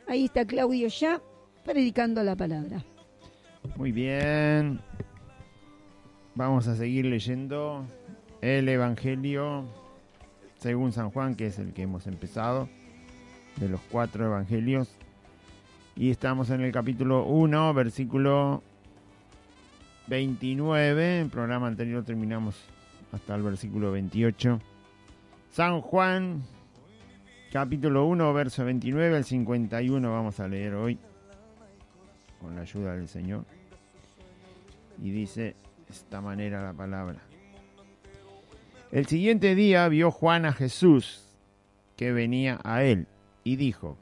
Ahí está Claudio ya predicando la palabra. Muy bien. Vamos a seguir leyendo el Evangelio según San Juan, que es el que hemos empezado, de los 4 evangelios. Y estamos en el capítulo 1, versículo 29. En el programa anterior terminamos hasta el versículo 28. San Juan, capítulo 1, verso 29 al 51 vamos a leer hoy, con la ayuda del Señor. Y dice de esta manera la palabra. El siguiente día vio Juan a Jesús que venía a él y dijo: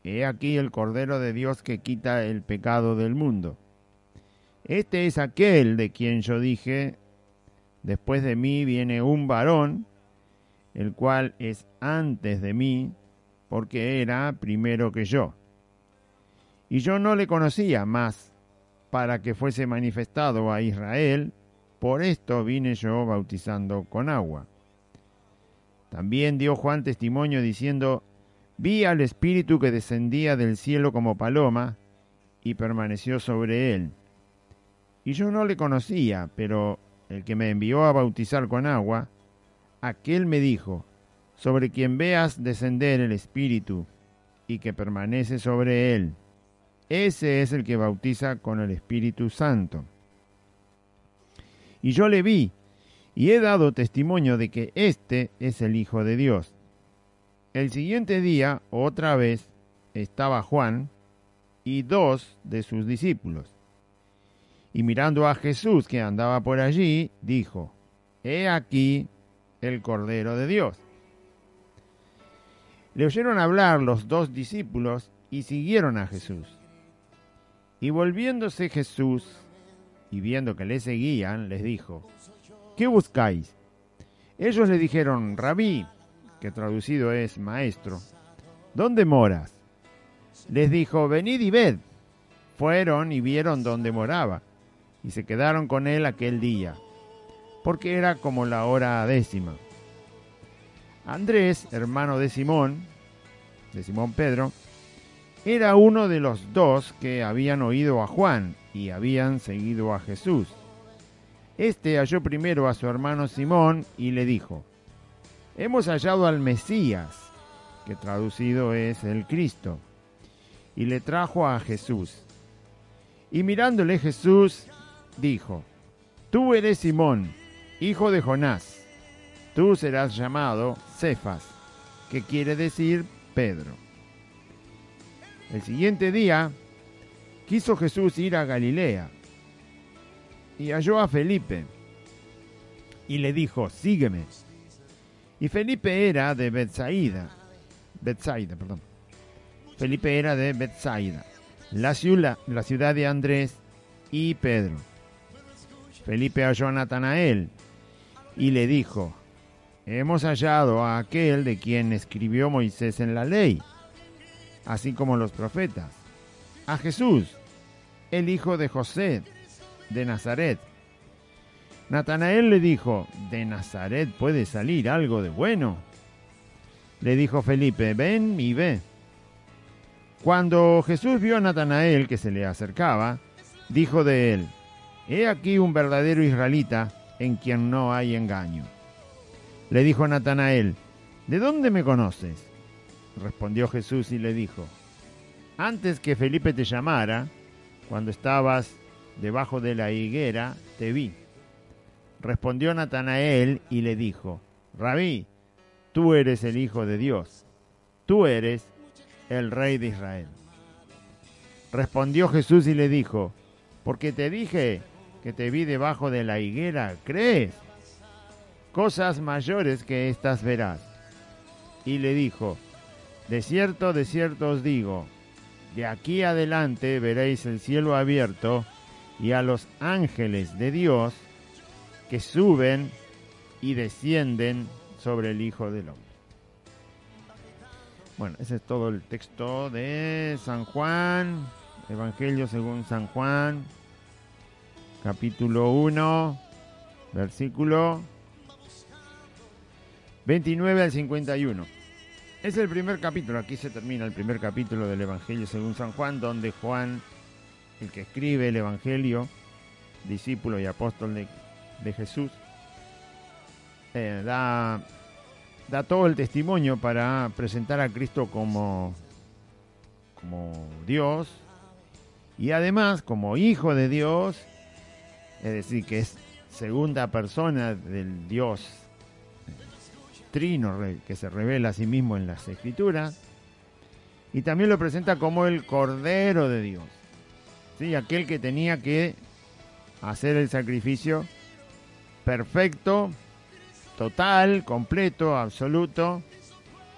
He aquí el Cordero de Dios que quita el pecado del mundo. Este es aquel de quien yo dije: después de mí viene un varón, el cual es antes de mí, porque era primero que yo. Y yo no le conocía más, para que fuese manifestado a Israel, por esto vine yo bautizando con agua. También dio Juan testimonio diciendo: Vi al Espíritu que descendía del cielo como paloma, y permaneció sobre él. Y yo no le conocía, pero el que me envió a bautizar con agua, aquel me dijo: sobre quien veas descender el Espíritu, y que permanece sobre él, ese es el que bautiza con el Espíritu Santo. Y yo le vi, y he dado testimonio de que éste es el Hijo de Dios. El siguiente día, otra vez, estaba Juan y 2 de sus discípulos. Y mirando a Jesús que andaba por allí, dijo: He aquí el Cordero de Dios. Le oyeron hablar los 2 discípulos y siguieron a Jesús. Y volviéndose Jesús, y viendo que le seguían, les dijo: ¿Qué buscáis? Ellos le dijeron: Rabí, que traducido es maestro, ¿dónde moras? Les dijo: venid y ved. Fueron y vieron dónde moraba, y se quedaron con él aquel día, porque era como la hora 10. Andrés, hermano de Simón Pedro, era uno de los 2 que habían oído a Juan y habían seguido a Jesús. Este halló primero a su hermano Simón y le dijo: Hemos hallado al Mesías, que traducido es el Cristo, y le trajo a Jesús. Y mirándole Jesús, dijo: Tú eres Simón, hijo de Jonás. Tú serás llamado Cefas, que quiere decir Pedro. El siguiente día quiso Jesús ir a Galilea, y halló a Felipe, y le dijo: sígueme. Y Felipe era de Betsaida, la ciudad de Andrés y Pedro. Felipe halló a Natanael y le dijo: hemos hallado a aquel de quien escribió Moisés en la ley, así como los profetas, a Jesús, el hijo de José, de Nazaret. Natanael le dijo: ¿de Nazaret puede salir algo de bueno? Le dijo Felipe: ven y ve. Cuando Jesús vio a Natanael que se le acercaba, dijo de él: he aquí un verdadero israelita en quien no hay engaño. Le dijo Natanael: ¿de dónde me conoces? Respondió Jesús y le dijo: antes que Felipe te llamara, cuando estabas debajo de la higuera, te vi. Respondió Natanael y le dijo: Rabí, tú eres el Hijo de Dios, tú eres el Rey de Israel. Respondió Jesús y le dijo: porque te dije que te vi debajo de la higuera, ¿crees? Cosas mayores que estas verás. Y le dijo: de cierto os digo, de aquí adelante veréis el cielo abierto y a los ángeles de Dios que suben y descienden sobre el Hijo del Hombre. Bueno, ese es todo el texto de San Juan, Evangelio según San Juan, capítulo 1, versículo 29 al 51. Es el primer capítulo, aquí se termina el primer capítulo del Evangelio según San Juan, donde Juan, el que escribe el Evangelio, discípulo y apóstol de Jesús, da todo el testimonio para presentar a Cristo como Dios y además como Hijo de Dios, es decir, que es segunda persona del Dios Trino, que se revela a sí mismo en las Escrituras, y también lo presenta como el Cordero de Dios, ¿sí? Aquel que tenía que hacer el sacrificio perfecto, total, completo, absoluto,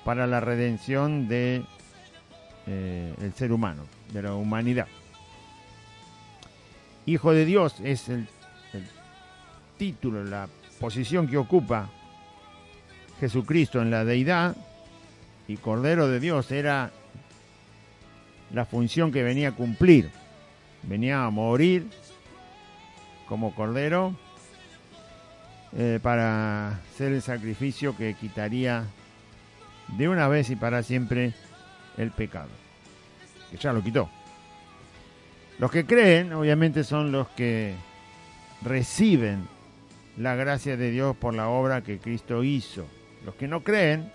para la redención de el ser humano, de la humanidad. Hijo de Dios es el título, la posición que ocupa Jesucristo en la deidad, y Cordero de Dios era la función que venía a cumplir. Venía a morir como Cordero para ser el sacrificio que quitaría de una vez y para siempre el pecado, que ya lo quitó. Los que creen, obviamente, son los que reciben la gracia de Dios por la obra que Cristo hizo. Los que no creen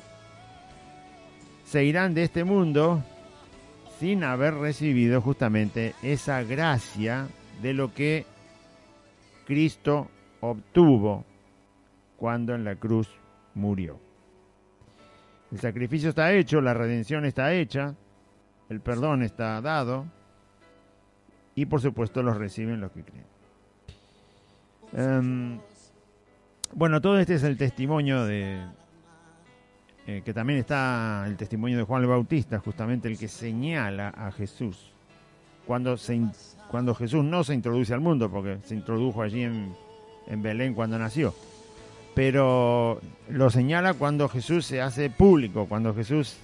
se irán de este mundo sin haber recibido justamente esa gracia de lo que Cristo obtuvo cuando en la cruz murió. El sacrificio está hecho, la redención está hecha, el perdón está dado y por supuesto los reciben los que creen. Bueno, todo este es el testimonio que también está el testimonio de Juan el Bautista, justamente el que señala a Jesús. Cuando Jesús no se introduce al mundo, porque se introdujo allí en Belén cuando nació, pero lo señala cuando Jesús se hace público, cuando Jesús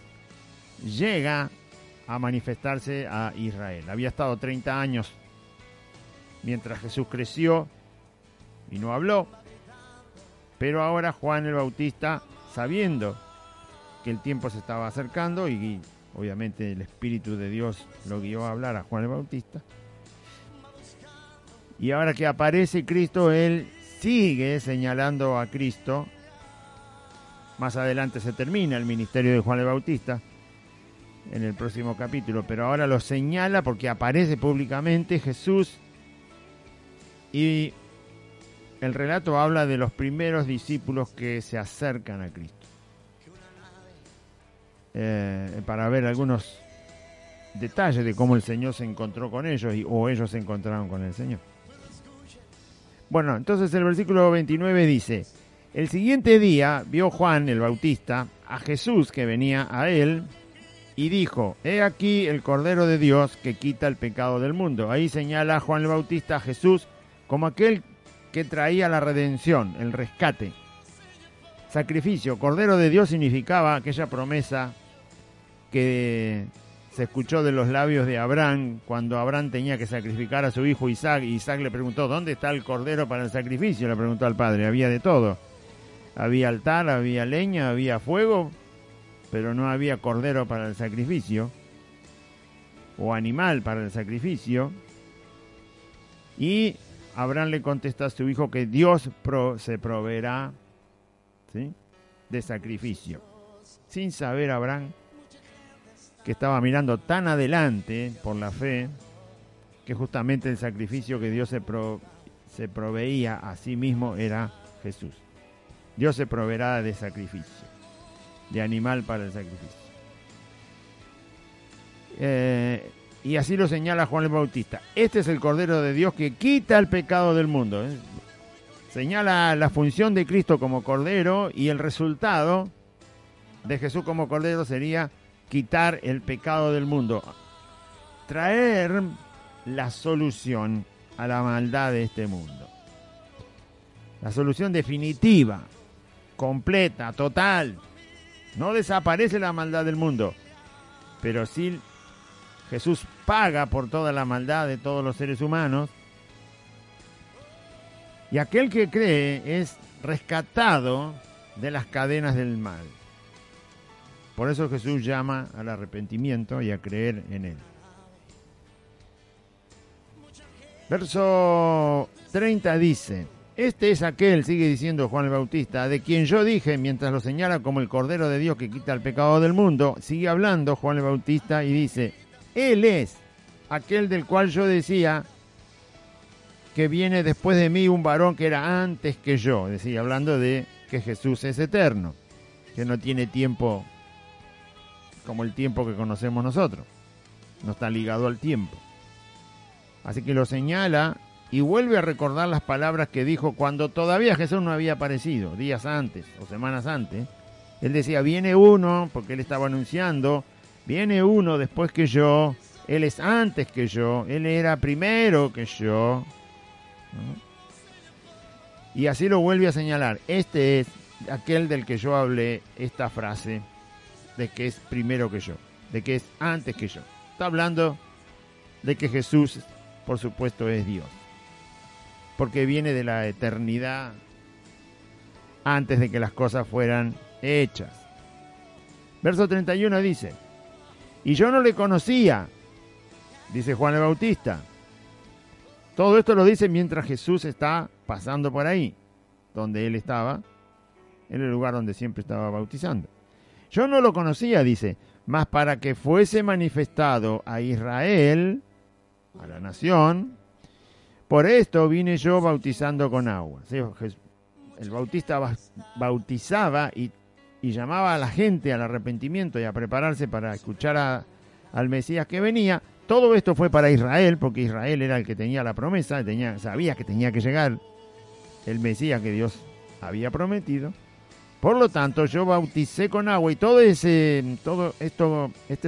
llega a manifestarse a Israel. Había estado 30 años mientras Jesús creció y no habló, pero ahora Juan el Bautista, sabiendo que el tiempo se estaba acercando y obviamente el Espíritu de Dios lo guió a hablar a Juan el Bautista, y ahora que aparece Cristo, él sigue señalando a Cristo. Más adelante se termina el ministerio de Juan el Bautista en el próximo capítulo, pero ahora lo señala porque aparece públicamente Jesús, y el relato habla de los primeros discípulos que se acercan a Cristo. Para ver algunos detalles de cómo el Señor se encontró con ellos o ellos se encontraron con el Señor. Bueno, entonces el versículo 29 dice: el siguiente día vio Juan el Bautista a Jesús que venía a él y dijo: he aquí el Cordero de Dios que quita el pecado del mundo. Ahí señala Juan el Bautista a Jesús como aquel que traía la redención, el rescate. Sacrificio, Cordero de Dios significaba aquella promesa que se escuchó de los labios de Abraham cuando Abraham tenía que sacrificar a su hijo Isaac, y Isaac le preguntó: ¿dónde está el cordero para el sacrificio? Le preguntó al padre. Había de todo. Había altar, había leña, había fuego, pero no había cordero para el sacrificio o animal para el sacrificio. Y Abraham le contesta a su hijo que Dios se proveerá, ¿sí?, de sacrificio. Sin saber Abraham que estaba mirando tan adelante por la fe, que justamente el sacrificio que Dios se proveía a sí mismo era Jesús. Dios se proveerá de sacrificio, de animal para el sacrificio. Y así lo señala Juan el Bautista. Este es el Cordero de Dios que quita el pecado del mundo. Señala la función de Cristo como Cordero, y el resultado de Jesús como Cordero sería quitar el pecado del mundo, traer la solución a la maldad de este mundo. La solución definitiva, completa, total. No desaparece la maldad del mundo, pero sí Jesús paga por toda la maldad de todos los seres humanos, y aquel que cree es rescatado de las cadenas del mal. Por eso Jesús llama al arrepentimiento y a creer en Él. Verso 30 dice: este es aquel, sigue diciendo Juan el Bautista, de quien yo dije, mientras lo señala como el Cordero de Dios que quita el pecado del mundo. Sigue hablando Juan el Bautista y dice: Él es aquel del cual yo decía que viene después de mí un varón que era antes que yo. Decía, hablando de que Jesús es eterno, que no tiene tiempo como el tiempo que conocemos nosotros. No está ligado al tiempo. Así que lo señala y vuelve a recordar las palabras que dijo cuando todavía Jesús no había aparecido, días antes o semanas antes. Él decía, viene uno, porque él estaba anunciando, viene uno después que yo, él es antes que yo, él era primero que yo, ¿no? Y así lo vuelve a señalar. Este es aquel del que yo hablé esta frase, de que es primero que yo, de que es antes que yo. Está hablando de que Jesús, por supuesto, es Dios, porque viene de la eternidad antes de que las cosas fueran hechas. Verso 31 dice: y yo no le conocía, dice Juan el Bautista. Todo esto lo dice mientras Jesús está pasando por ahí, donde él estaba, en el lugar donde siempre estaba bautizando. Yo no lo conocía, dice, mas para que fuese manifestado a Israel, a la nación, por esto vine yo bautizando con agua. ¿Sí? El bautista bautizaba y llamaba a la gente al arrepentimiento y a prepararse para escuchar al Mesías que venía. Todo esto fue para Israel, porque Israel era el que tenía la promesa, sabía que tenía que llegar el Mesías que Dios había prometido. Por lo tanto, yo bauticé con agua, y todo este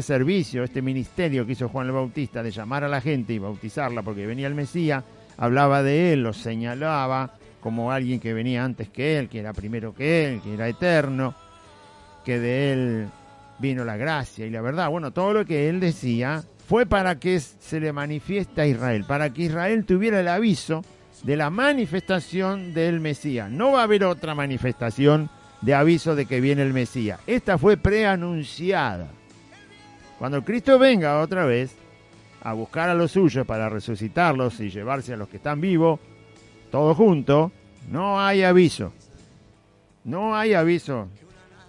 servicio, este ministerio que hizo Juan el Bautista de llamar a la gente y bautizarla porque venía el Mesías, hablaba de él, lo señalaba como alguien que venía antes que él, que era primero que él, que era eterno, que de él vino la gracia y la verdad. Bueno, todo lo que él decía fue para que se le manifieste a Israel, para que Israel tuviera el aviso de la manifestación del Mesías. No va a haber otra manifestación de aviso de que viene el Mesías. Esta fue preanunciada. Cuando Cristo venga otra vez a buscar a los suyos para resucitarlos y llevarse a los que están vivos, todos juntos, no hay aviso. No hay aviso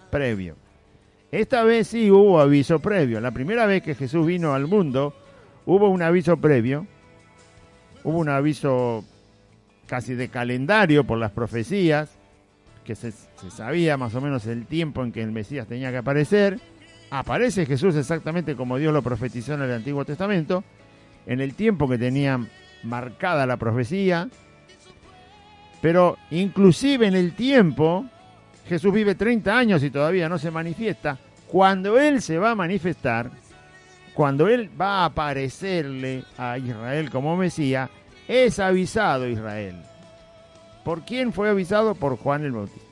previo. Esta vez sí hubo aviso previo. La primera vez que Jesús vino al mundo, hubo un aviso previo. Hubo un aviso casi de calendario por las profecías, que se sabía más o menos el tiempo en que el Mesías tenía que aparecer. Aparece Jesús exactamente como Dios lo profetizó en el Antiguo Testamento, en el tiempo que tenía marcada la profecía. Pero inclusive en el tiempo, Jesús vive 30 años y todavía no se manifiesta. Cuando Él se va a manifestar, cuando Él va a aparecerle a Israel como Mesías, es avisado Israel. ¿Por quién fue avisado? Por Juan el Bautista.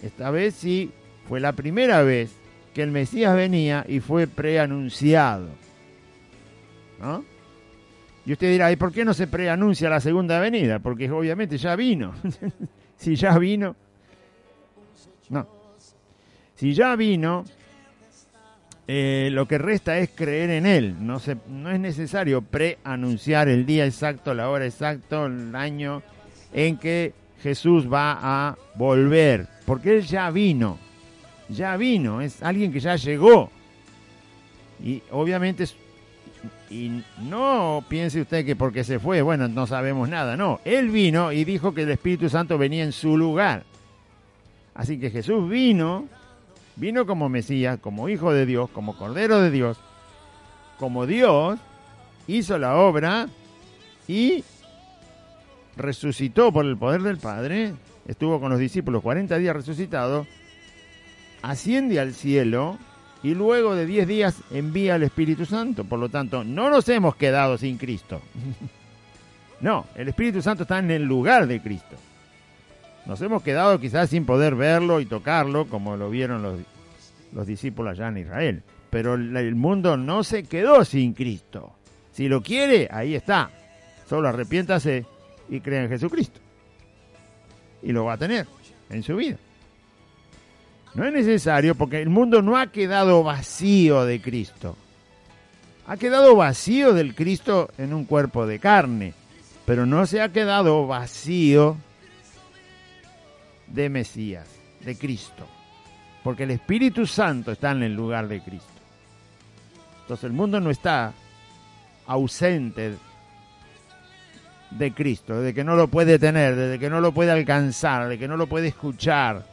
Esta vez sí fue la primera vez que el Mesías venía y fue preanunciado, ¿no? Y usted dirá, ¿y por qué no se preanuncia la segunda venida? Porque obviamente ya vino. Si ya vino, no. Si ya vino, lo que resta es creer en Él. No es necesario preanunciar el día exacto, la hora exacta, el año en que Jesús va a volver. Porque Él ya vino. Ya vino. Es alguien que ya llegó. Y obviamente, y no piense usted que porque se fue, bueno, no sabemos nada. No, Él vino y dijo que el Espíritu Santo venía en su lugar. Así que Jesús vino como Mesías, como Hijo de Dios, como Cordero de Dios, como Dios, hizo la obra y resucitó por el poder del Padre, estuvo con los discípulos 40 días resucitado, asciende al cielo y luego de 10 días envía al Espíritu Santo. Por lo tanto, no nos hemos quedado sin Cristo. No, el Espíritu Santo está en el lugar de Cristo. Nos hemos quedado quizás sin poder verlo y tocarlo, como lo vieron los discípulos allá en Israel. Pero el mundo no se quedó sin Cristo. Si lo quiere, ahí está. Solo arrepiéntase y crea en Jesucristo. Y lo va a tener en su vida. No es necesario porque el mundo no ha quedado vacío de Cristo. Ha quedado vacío del Cristo en un cuerpo de carne, pero no se ha quedado vacío de Mesías, de Cristo, porque el Espíritu Santo está en el lugar de Cristo. Entonces el mundo no está ausente de Cristo, de que no lo puede tener, de que no lo puede alcanzar, de que no lo puede escuchar,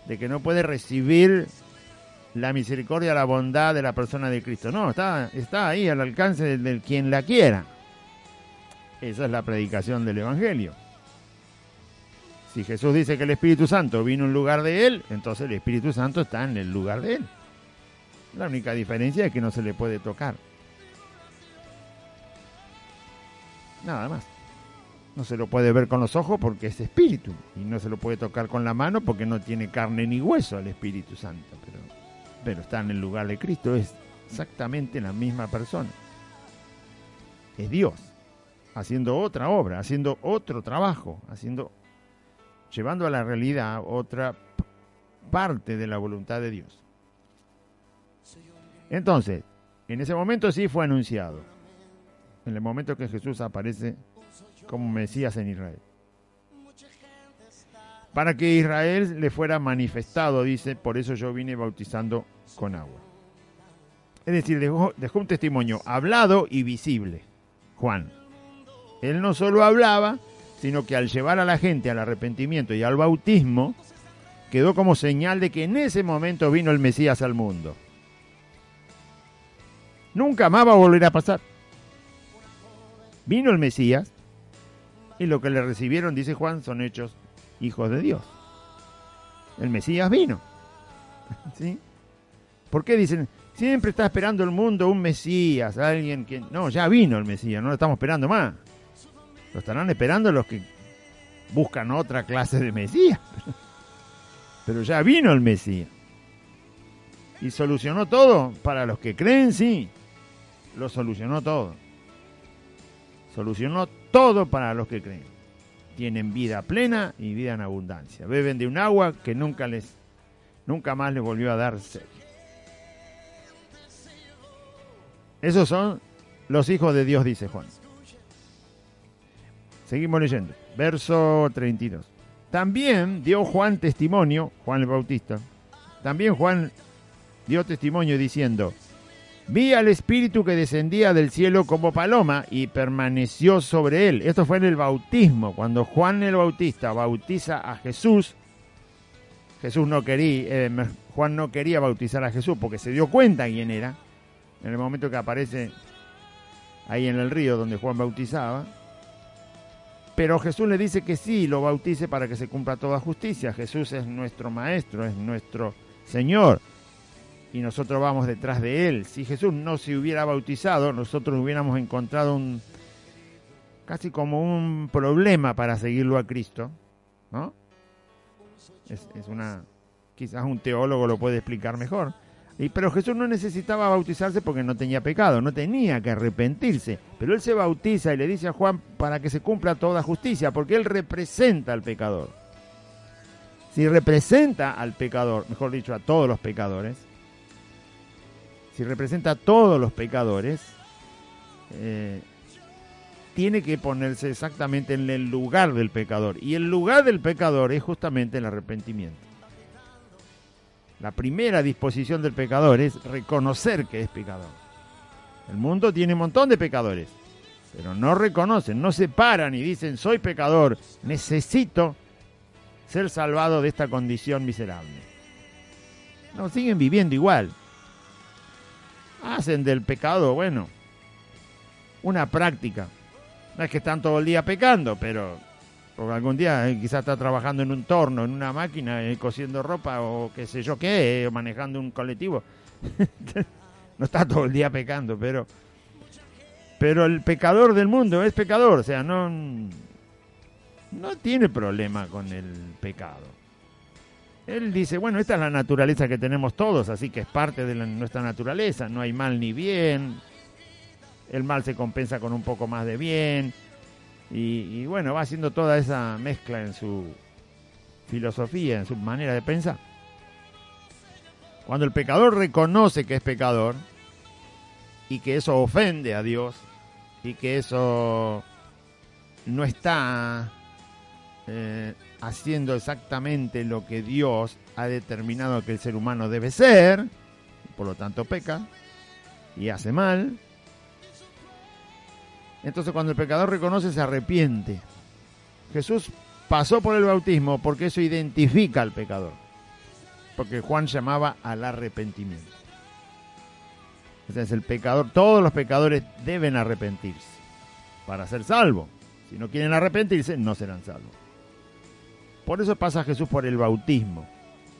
de que no puede recibir la misericordia, la bondad de la persona de Cristo. No, está ahí al alcance de quien la quiera. Esa es la predicación del Evangelio. Si Jesús dice que el Espíritu Santo vino en lugar de él, entonces el Espíritu Santo está en el lugar de él. La única diferencia es que no se le puede tocar. Nada más. No se lo puede ver con los ojos porque es espíritu. Y no se lo puede tocar con la mano porque no tiene carne ni hueso el Espíritu Santo. Pero está en el lugar de Cristo. Es exactamente la misma persona. Es Dios. Haciendo otra obra, haciendo otro trabajo, llevando a la realidad otra parte de la voluntad de Dios. Entonces, en ese momento sí fue anunciado. En el momento que Jesús aparece como Mesías en Israel. Para que Israel le fuera manifestado, dice, por eso yo vine bautizando con agua. Es decir, dejó un testimonio hablado y visible, Juan. Él no solo hablaba, sino que al llevar a la gente al arrepentimiento y al bautismo, quedó como señal de que en ese momento vino el Mesías al mundo. Nunca más va a volver a pasar. Vino el Mesías y lo que le recibieron, dice Juan, son hechos hijos de Dios. El Mesías vino. ¿Sí? ¿Por qué dicen? Siempre está esperando el mundo un Mesías, alguien que... No, ya vino el Mesías, no lo estamos esperando más. Lo estarán esperando los que buscan otra clase de Mesías. Pero ya vino el Mesías. Y solucionó todo. Para los que creen, sí. Lo solucionó todo. Solucionó todo para los que creen. Tienen vida plena y vida en abundancia. Beben de un agua que nunca más les volvió a dar sed. Esos son los hijos de Dios, dice Juan. Seguimos leyendo. Verso 32. También dio Juan testimonio, Juan el Bautista. También Juan dio testimonio diciendo: vi al Espíritu que descendía del cielo como paloma y permaneció sobre él. Esto fue en el bautismo. Cuando Juan el Bautista bautiza a Jesús, Juan no quería bautizar a Jesús porque se dio cuenta quién era. En el momento que aparece ahí en el río donde Juan bautizaba. Pero Jesús le dice que sí, lo bautice para que se cumpla toda justicia. Jesús es nuestro Maestro, es nuestro Señor. Y nosotros vamos detrás de Él. Si Jesús no se hubiera bautizado, nosotros hubiéramos encontrado casi como un problema para seguirlo a Cristo, ¿no? Quizás un teólogo lo puede explicar mejor. Pero Jesús no necesitaba bautizarse porque no tenía pecado, no tenía que arrepentirse. Pero Él se bautiza y le dice a Juan para que se cumpla toda justicia, porque Él representa al pecador. Si representa al pecador, mejor dicho, a todos los pecadores, si representa a todos los pecadores, tiene que ponerse exactamente en el lugar del pecador. Y el lugar del pecador es justamente el arrepentimiento. La primera disposición del pecador es reconocer que es pecador. El mundo tiene un montón de pecadores, pero no reconocen, no se paran y dicen: soy pecador, necesito ser salvado de esta condición miserable. No, siguen viviendo igual. Hacen del pecado, una práctica. No es que están todo el día pecando, pero porque algún día quizás está trabajando en un torno, en una máquina, cosiendo ropa o qué sé yo qué, manejando un colectivo. No está todo el día pecando, pero el pecador del mundo es pecador, o sea, no tiene problema con el pecado. Él dice, esta es la naturaleza que tenemos todos, así que es parte de nuestra naturaleza, no hay mal ni bien, el mal se compensa con un poco más de bien, y va haciendo toda esa mezcla en su filosofía, en su manera de pensar. Cuando el pecador reconoce que es pecador y que eso ofende a Dios y que eso no está haciendo exactamente lo que Dios ha determinado que el ser humano debe ser, por lo tanto peca y hace mal. Entonces cuando el pecador reconoce, se arrepiente. Jesús pasó por el bautismo porque eso identifica al pecador, porque Juan llamaba al arrepentimiento. Entonces el pecador, todos los pecadores deben arrepentirse para ser salvos. Si no quieren arrepentirse, no serán salvos. Por eso pasa Jesús por el bautismo,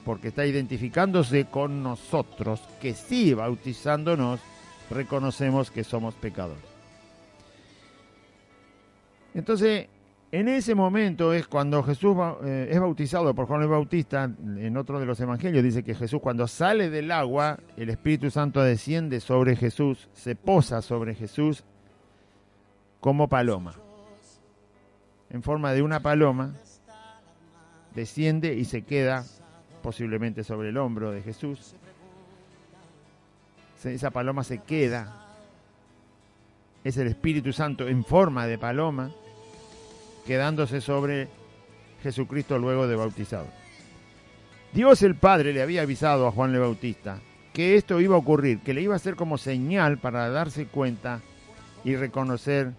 porque está identificándose con nosotros, que sí, bautizándonos, reconocemos que somos pecadores. Entonces, en ese momento es cuando Jesús es bautizado por Juan el Bautista. En otro de los evangelios dice que Jesús, cuando sale del agua, el Espíritu Santo desciende sobre Jesús, se posa sobre Jesús como paloma. En forma de una paloma, desciende y se queda posiblemente sobre el hombro de Jesús. Esa paloma se queda. Es el Espíritu Santo en forma de paloma, quedándose sobre Jesucristo luego de bautizado. Dios el Padre le había avisado a Juan el Bautista que esto iba a ocurrir, que le iba a hacer como señal para darse cuenta y reconocer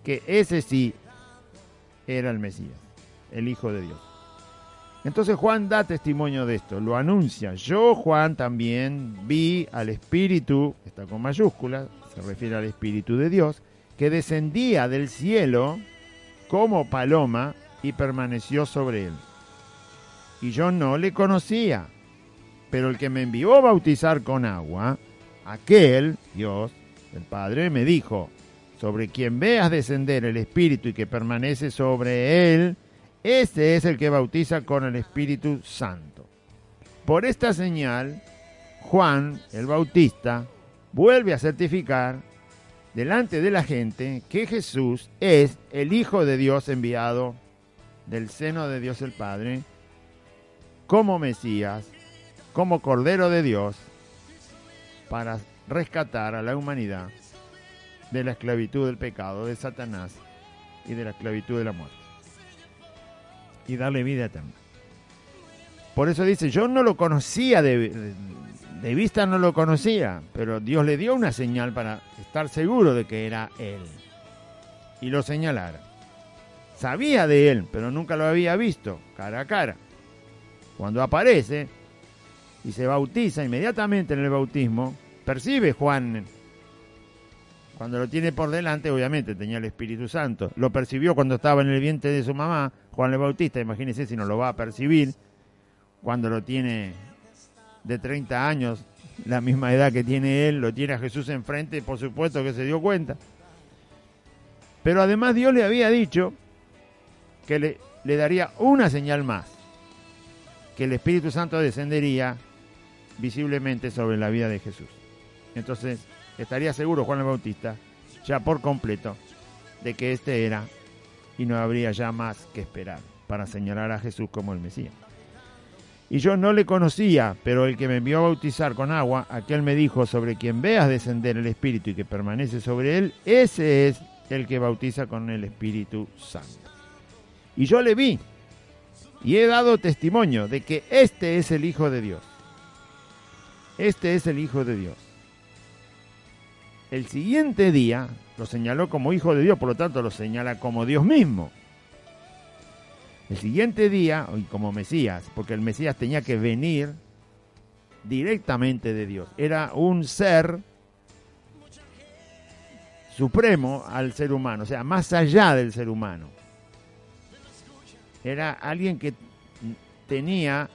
que ese sí era el Mesías, el Hijo de Dios. Entonces Juan da testimonio de esto, lo anuncia. Yo, Juan, también vi al Espíritu, está con mayúsculas, se refiere al Espíritu de Dios, que descendía del cielo como paloma y permaneció sobre él. Y yo no le conocía, pero el que me envió a bautizar con agua, aquel, Dios, el Padre, me dijo: sobre quien veas descender el Espíritu y que permanece sobre él, ese es el que bautiza con el Espíritu Santo. Por esta señal, Juan el Bautista vuelve a certificar delante de la gente que Jesús es el Hijo de Dios enviado del seno de Dios el Padre, como Mesías, como Cordero de Dios, para rescatar a la humanidad de la esclavitud del pecado, de Satanás y de la esclavitud de la muerte, y darle vida eterna. Por eso dice, yo no lo conocía, de vista no lo conocía, pero Dios le dio una señal para estar seguro de que era Él, y lo señalara. Sabía de Él, pero nunca lo había visto cara a cara. Cuando aparece y se bautiza, inmediatamente en el bautismo, percibe Juan, cuando lo tiene por delante, obviamente tenía el Espíritu Santo. Lo percibió cuando estaba en el vientre de su mamá, Juan el Bautista. Imagínense si no lo va a percibir cuando lo tiene de 30 años, la misma edad que tiene él, lo tiene a Jesús enfrente, por supuesto que se dio cuenta. Pero además Dios le había dicho que le daría una señal más, que el Espíritu Santo descendería visiblemente sobre la vida de Jesús. Entonces estaría seguro Juan el Bautista, ya por completo, de que este era, y no habría ya más que esperar para señalar a Jesús como el Mesías. Y yo no le conocía, pero el que me envió a bautizar con agua, aquel me dijo: sobre quien veas descender el Espíritu y que permanece sobre él, ese es el que bautiza con el Espíritu Santo. Y yo le vi, y he dado testimonio de que este es el Hijo de Dios. Este es el Hijo de Dios. El siguiente día lo señaló como Hijo de Dios, por lo tanto lo señala como Dios mismo. El siguiente día, y como Mesías, porque el Mesías tenía que venir directamente de Dios. Era un ser supremo al ser humano, o sea, más allá del ser humano. Era alguien que tenía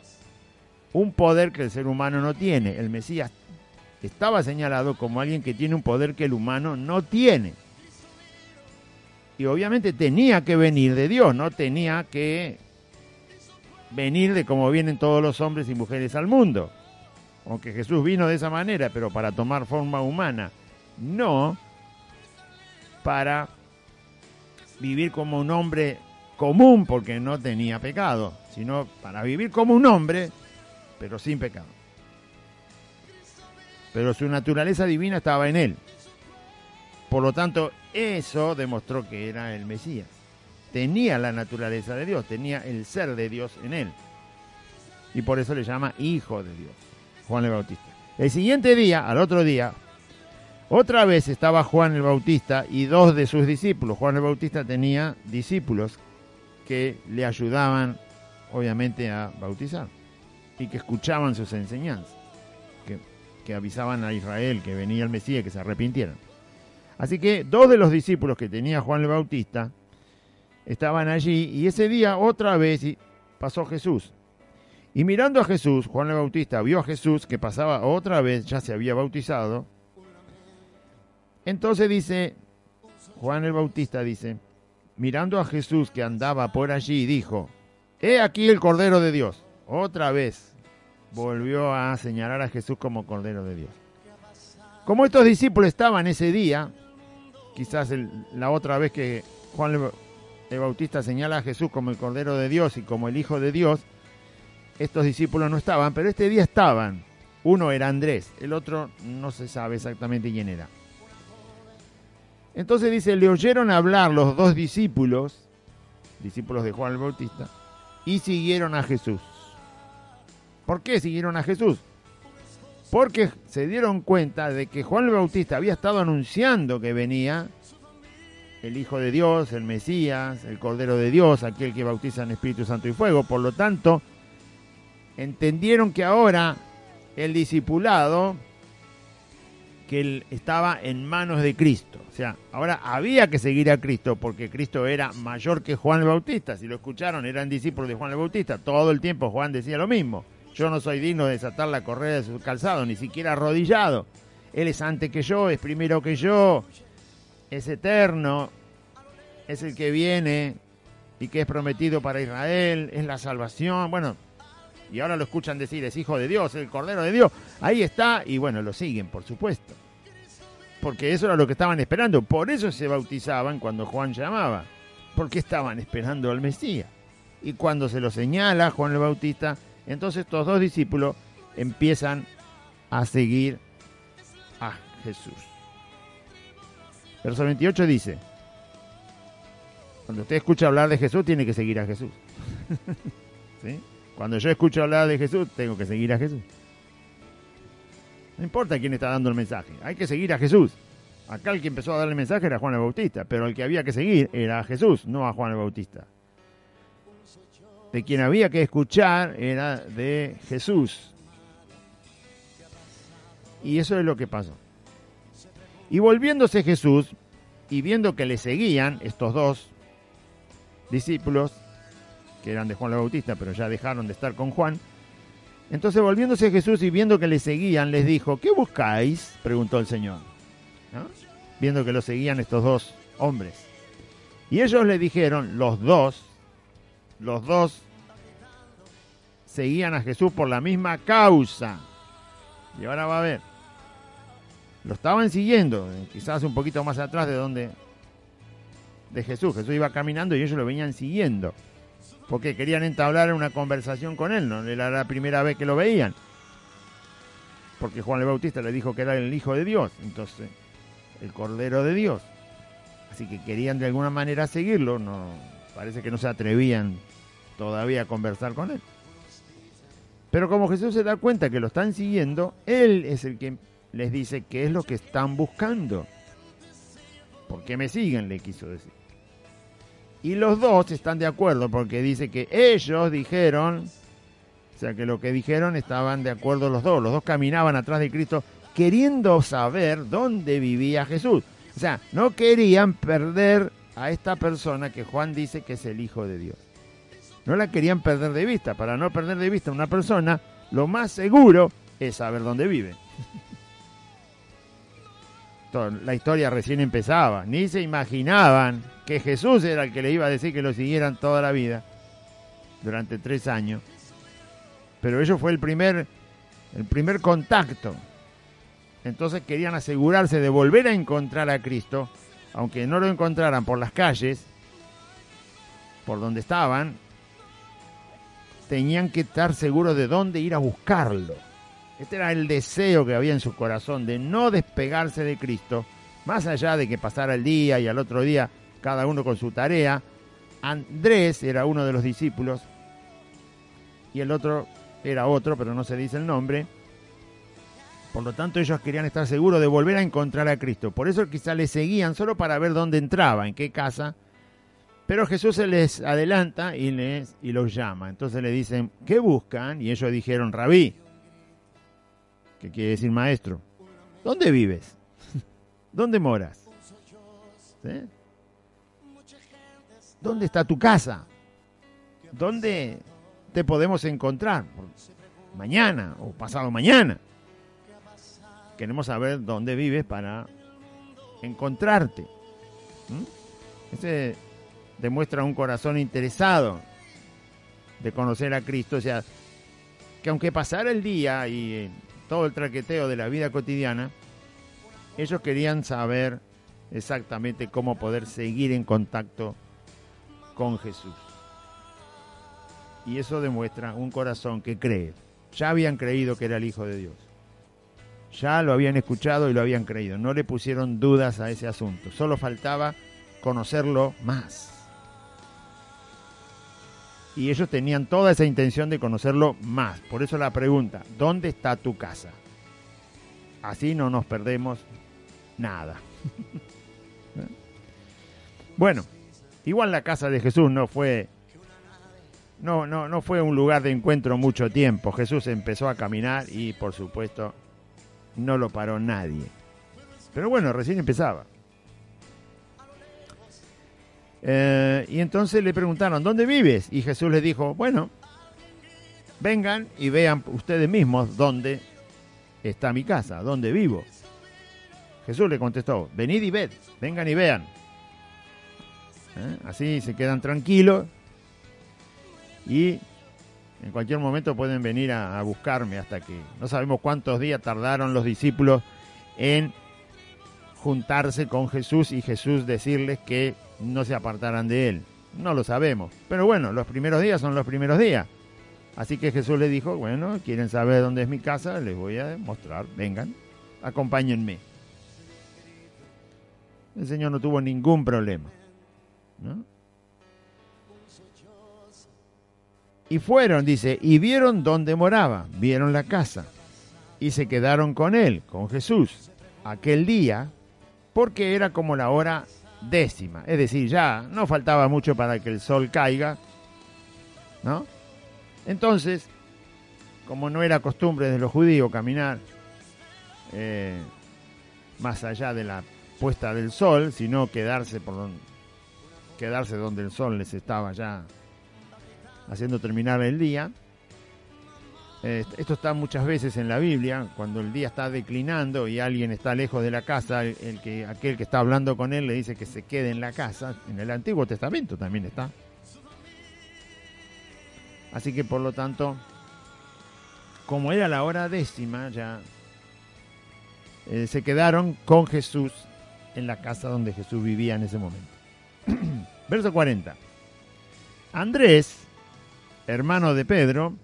un poder que el ser humano no tiene. El Mesías estaba señalado como alguien que tiene un poder que el humano no tiene. Y obviamente tenía que venir de Dios, no tenía que venir de como vienen todos los hombres y mujeres al mundo. Aunque Jesús vino de esa manera, pero para tomar forma humana, no para vivir como un hombre común porque no tenía pecado, sino para vivir como un hombre, pero sin pecado. pero su naturaleza divina estaba en él. Por lo tanto, eso demostró que era el Mesías. Tenía la naturaleza de Dios, tenía el ser de Dios en él. Y por eso le llama Hijo de Dios, Juan el Bautista. El siguiente día, al otro día, otra vez estaba Juan el Bautista y dos de sus discípulos. Juan el Bautista tenía discípulos que le ayudaban, obviamente, a bautizar y que escuchaban sus enseñanzas, que avisaban a Israel que venía el Mesías, que se arrepintieran. Así que dos de los discípulos que tenía Juan el Bautista estaban allí y ese día otra vez pasó Jesús. Y mirando a Jesús, Juan el Bautista vio a Jesús que pasaba otra vez, ya se había bautizado. Entonces dice, Juan el Bautista dice, mirando a Jesús que andaba por allí, dijo, he aquí el Cordero de Dios. Otra vez volvió a señalar a Jesús como Cordero de Dios. Como estos discípulos estaban ese día, quizás la otra vez que Juan el Bautista señala a Jesús como el Cordero de Dios y como el Hijo de Dios, estos discípulos no estaban, pero este día estaban. Uno era Andrés, el otro no se sabe exactamente quién era. Entonces dice, le oyeron hablar los dos discípulos de Juan el Bautista, y siguieron a Jesús. ¿Por qué siguieron a Jesús? Porque se dieron cuenta de que Juan el Bautista había estado anunciando que venía el Hijo de Dios, el Mesías, el Cordero de Dios, aquel que bautiza en Espíritu Santo y fuego. Por lo tanto, entendieron que ahora el discipulado que él estaba en manos de Cristo. O sea, ahora había que seguir a Cristo porque Cristo era mayor que Juan el Bautista. Si lo escucharon, eran discípulos de Juan el Bautista. Todo el tiempo Juan decía lo mismo. Yo no soy digno de desatar la correa de su calzado, ni siquiera arrodillado. Él es antes que yo, es primero que yo, es eterno, es el que viene y que es prometido para Israel, es la salvación. Bueno, y ahora lo escuchan decir, es Hijo de Dios, el Cordero de Dios. Ahí está, y bueno, lo siguen, por supuesto. Porque eso era lo que estaban esperando. Por eso se bautizaban cuando Juan llamaba. Porque estaban esperando al Mesías. Y cuando se lo señala Juan el Bautista, entonces estos dos discípulos empiezan a seguir a Jesús. Verso 28 dice, cuando usted escucha hablar de Jesús, tiene que seguir a Jesús. ¿Sí? Cuando yo escucho hablar de Jesús, tengo que seguir a Jesús. No importa quién está dando el mensaje, hay que seguir a Jesús. Acá el que empezó a dar el mensaje era Juan el Bautista, pero el que había que seguir era a Jesús, no a Juan el Bautista. De quien había que escuchar era de Jesús. Y eso es lo que pasó. Y volviéndose Jesús, y viendo que le seguían estos dos discípulos, que eran de Juan el Bautista, pero ya dejaron de estar con Juan, entonces volviéndose Jesús y viendo que le seguían, les dijo, ¿qué buscáis?, preguntó el Señor, ¿no? Viendo que lo seguían estos dos hombres. Y ellos le dijeron, los dos seguían a Jesús por la misma causa. Y ahora va a ver, lo estaban siguiendo, quizás un poquito más atrás de Jesús. Jesús iba caminando y ellos lo venían siguiendo, porque querían entablar una conversación con él, no era la primera vez que lo veían, porque Juan el Bautista le dijo que era el Hijo de Dios, entonces el Cordero de Dios, así que querían de alguna manera seguirlo. No, parece que no se atrevían todavía a conversar con él, pero como Jesús se da cuenta que lo están siguiendo, él es el que les dice qué es lo que están buscando. ¿Por qué me siguen?, le quiso decir. Y los dos están de acuerdo, porque dice que ellos dijeron, o sea que lo que dijeron estaban de acuerdo los dos caminaban atrás de Cristo queriendo saber dónde vivía Jesús. O sea, no querían perder a esta persona que Juan dice que es el Hijo de Dios. No la querían perder de vista. Para no perder de vista a una persona, lo más seguro es saber dónde vive. La historia recién empezaba, ni se imaginaban que Jesús era el que le iba a decir que lo siguieran toda la vida, durante 3 años, pero ello fue el primer contacto. Entonces querían asegurarse de volver a encontrar a Cristo, aunque no lo encontraran por las calles, por donde estaban, tenían que estar seguros de dónde ir a buscarlo. Este era el deseo que había en su corazón de no despegarse de Cristo, más allá de que pasara el día y al otro día cada uno con su tarea. Andrés era uno de los discípulos y el otro era otro, pero no se dice el nombre. Por lo tanto, ellos querían estar seguros de volver a encontrar a Cristo. Por eso quizá le seguían solo para ver dónde entraba, en qué casa. Pero Jesús se les adelanta y los llama. Entonces le dicen, ¿qué buscan? Y ellos dijeron, Rabí, que quiere decir maestro. ¿Dónde vives? ¿Dónde moras? ¿Sí? ¿Dónde está tu casa? ¿Dónde te podemos encontrar? Mañana o pasado mañana. Queremos saber dónde vives para encontrarte. Ese demuestra un corazón interesado de conocer a Cristo. O sea, que aunque pasara el día y todo el traqueteo de la vida cotidiana, ellos querían saber exactamente cómo poder seguir en contacto con Jesús. Y eso demuestra un corazón que cree. Ya habían creído que era el Hijo de Dios. Ya lo habían escuchado y lo habían creído. No le pusieron dudas a ese asunto. Solo faltaba conocerlo más. Y ellos tenían toda esa intención de conocerlo más. Por eso la pregunta, ¿dónde está tu casa? Así no nos perdemos nada. Bueno, igual la casa de Jesús no fue un lugar de encuentro mucho tiempo. Jesús empezó a caminar y, por supuesto, no lo paró nadie. Pero bueno, recién empezaba. Y entonces le preguntaron, ¿dónde vives? Y Jesús les dijo, bueno, vengan y vean ustedes mismos dónde está mi casa, dónde vivo. Jesús le contestó, venid y ved, vengan y vean. Así se quedan tranquilos y en cualquier momento pueden venir a buscarme, hasta que no sabemos cuántos días tardaron los discípulos en juntarse con Jesús y Jesús decirles que no se apartaran de él. No lo sabemos, pero bueno, los primeros días son los primeros días. Así que Jesús les dijo, bueno, quieren saber dónde es mi casa, les voy a mostrar, vengan, acompáñenme. El Señor no tuvo ningún problema, ¿no? Y fueron, dice, y vieron dónde moraba, vieron la casa, y se quedaron con él, con Jesús, aquel día, porque era como la hora 10ª, es decir, ya no faltaba mucho para que el sol caiga, ¿no? Entonces, como no era costumbre de los judíos caminar más allá de la puesta del sol, sino quedarse donde el sol les estaba ya haciendo terminar el día. Esto está muchas veces en la Biblia, cuando el día está declinando y alguien está lejos de la casa, aquel que está hablando con él le dice que se quede en la casa. En el Antiguo Testamento también está. Así que por lo tanto, como era la hora 10ª, ya se quedaron con Jesús en la casa donde Jesús vivía en ese momento. Verso 40. Andrés, hermano de Pedro,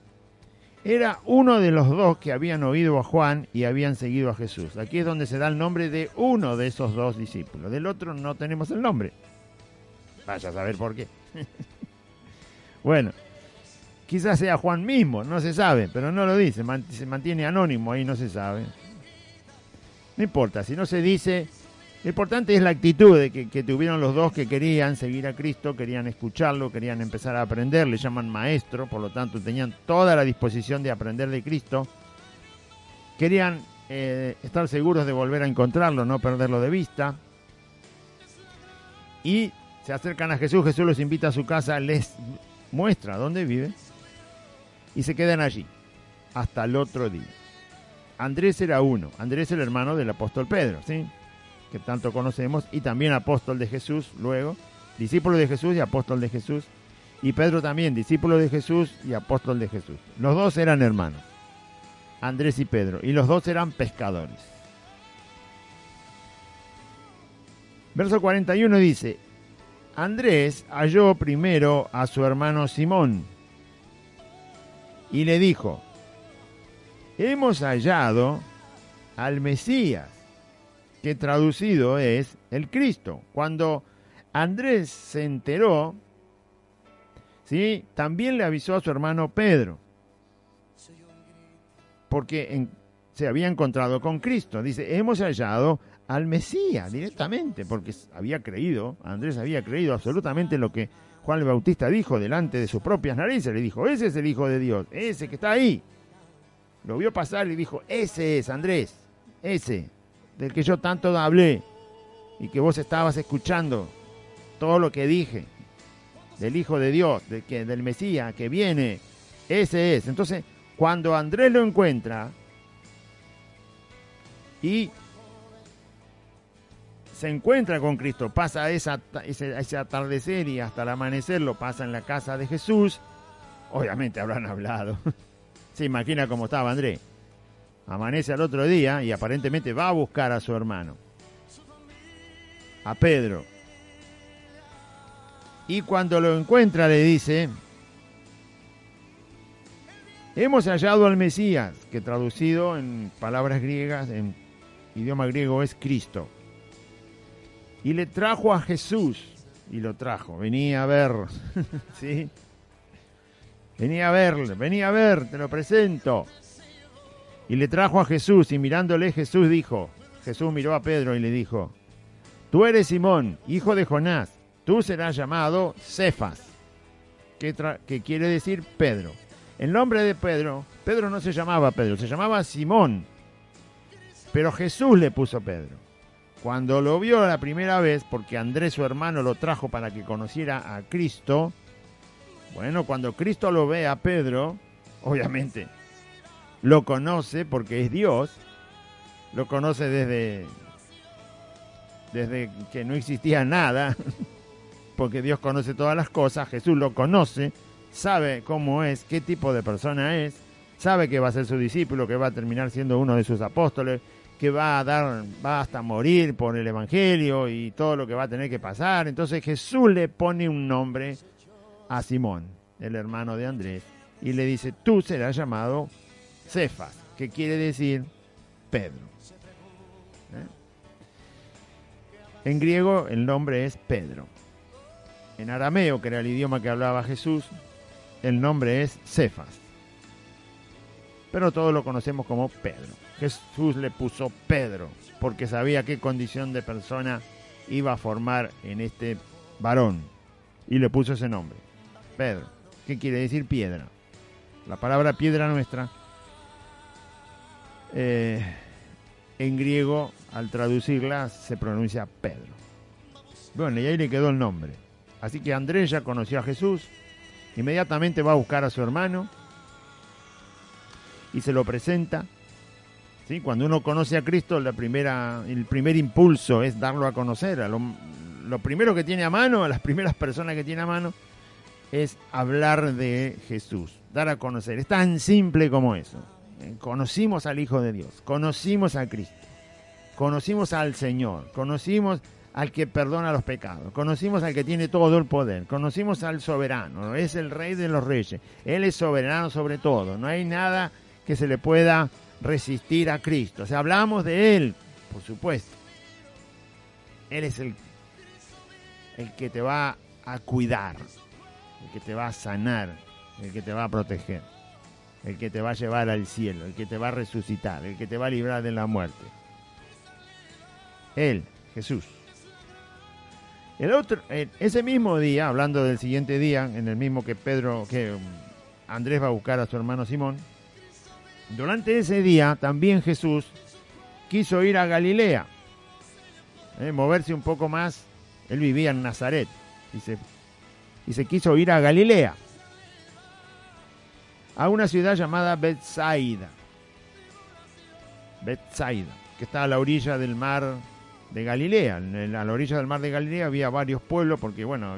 era uno de los dos que habían oído a Juan y habían seguido a Jesús. Aquí es donde se da el nombre de uno de esos dos discípulos. Del otro no tenemos el nombre. Vaya a saber por qué. Bueno, quizás sea Juan mismo, no se sabe, pero no lo dice. Se mantiene anónimo, ahí no se sabe. No importa, si no se dice. Lo importante es la actitud que tuvieron los dos, que querían seguir a Cristo, querían escucharlo, querían empezar a aprender, le llaman maestro, por lo tanto tenían toda la disposición de aprender de Cristo. Querían estar seguros de volver a encontrarlo, no perderlo de vista. Y se acercan a Jesús, Jesús los invita a su casa, les muestra dónde vive y se quedan allí hasta el otro día. Andrés era uno, Andrés el hermano del apóstol Pedro, ¿sí?, que tanto conocemos, y también apóstol de Jesús, luego, discípulo de Jesús y apóstol de Jesús, y Pedro también, discípulo de Jesús y apóstol de Jesús. Los dos eran hermanos, Andrés y Pedro, y los dos eran pescadores. Verso 41 dice, Andrés halló primero a su hermano Simón, y le dijo, hemos hallado al Mesías, que traducido es el Cristo. Cuando Andrés se enteró, ¿sí?, también le avisó a su hermano Pedro, porque se había encontrado con Cristo. Dice, hemos hallado al Mesías directamente, porque Andrés había creído absolutamente lo que Juan el Bautista dijo delante de sus propias narices. Le dijo, ese es el Hijo de Dios, ese que está ahí. Lo vio pasar y dijo, ese es Andrés, ese del que yo tanto hablé y que vos estabas escuchando todo lo que dije, del Hijo de Dios, del Mesías que viene, ese es. Entonces, cuando Andrés lo encuentra y se encuentra con Cristo, pasa ese atardecer y hasta el amanecer lo pasa en la casa de Jesús, obviamente habrán hablado. Se imagina cómo estaba Andrés. Amanece al otro día y aparentemente va a buscar a su hermano, a Pedro. Y cuando lo encuentra le dice, hemos hallado al Mesías, que traducido en palabras griegas, en idioma griego es Cristo. Y le trajo a Jesús, y lo trajo, venía a ver, ¿sí? Venía a ver, te lo presento. Y le trajo a Jesús, y mirándole Jesús miró a Pedro y le dijo, tú eres Simón, hijo de Jonás, tú serás llamado Cefas, que quiere decir Pedro. El nombre de Pedro no se llamaba Pedro, se llamaba Simón, pero Jesús le puso Pedro. Cuando lo vio la primera vez, porque Andrés su hermano lo trajo para que conociera a Cristo, bueno, cuando Cristo lo ve a Pedro, obviamente lo conoce porque es Dios, lo conoce desde que no existía nada, porque Dios conoce todas las cosas. Jesús lo conoce, sabe cómo es, qué tipo de persona es, sabe que va a ser su discípulo, que va a terminar siendo uno de sus apóstoles, que va hasta morir por el Evangelio y todo lo que va a tener que pasar. Entonces Jesús le pone un nombre a Simón, el hermano de Andrés, y le dice, tú serás llamado Cefas, que quiere decir Pedro. En griego el nombre es Pedro. En arameo, que era el idioma que hablaba Jesús, el nombre es Cefas. Pero todos lo conocemos como Pedro. Jesús le puso Pedro porque sabía qué condición de persona iba a formar en este varón. Y le puso ese nombre, Pedro. ¿Qué quiere decir piedra? La palabra piedra nuestra, en griego, al traducirla, se pronuncia Pedro. Bueno, y ahí le quedó el nombre. Así que Andrés ya conoció a Jesús, inmediatamente va a buscar a su hermano y se lo presenta. ¿Sí? Cuando uno conoce a Cristo, el primer impulso es darlo a conocer. Lo primero que tiene a mano, a las primeras personas que tiene a mano, es hablar de Jesús, dar a conocer. Es tan simple como eso. Conocimos al Hijo de Dios, conocimos a Cristo, conocimos al Señor, conocimos al que perdona los pecados, conocimos al que tiene todo el poder, conocimos al soberano, es el Rey de los Reyes, Él es soberano sobre todo, no hay nada que se le pueda resistir a Cristo. O sea, hablamos de Él, por supuesto. Él es el que te va a cuidar, el que te va a sanar, el que te va a proteger, el que te va a llevar al cielo, el que te va a resucitar, el que te va a librar de la muerte. Él, Jesús. Ese mismo día, hablando del siguiente día, en el mismo que Andrés va a buscar a su hermano Simón, durante ese día también Jesús quiso ir a Galilea, moverse un poco más. Él vivía en Nazaret y se quiso ir a Galilea, a una ciudad llamada Betsaida, que está a la orilla del mar de Galilea. A la orilla del mar de Galilea había varios pueblos, porque bueno,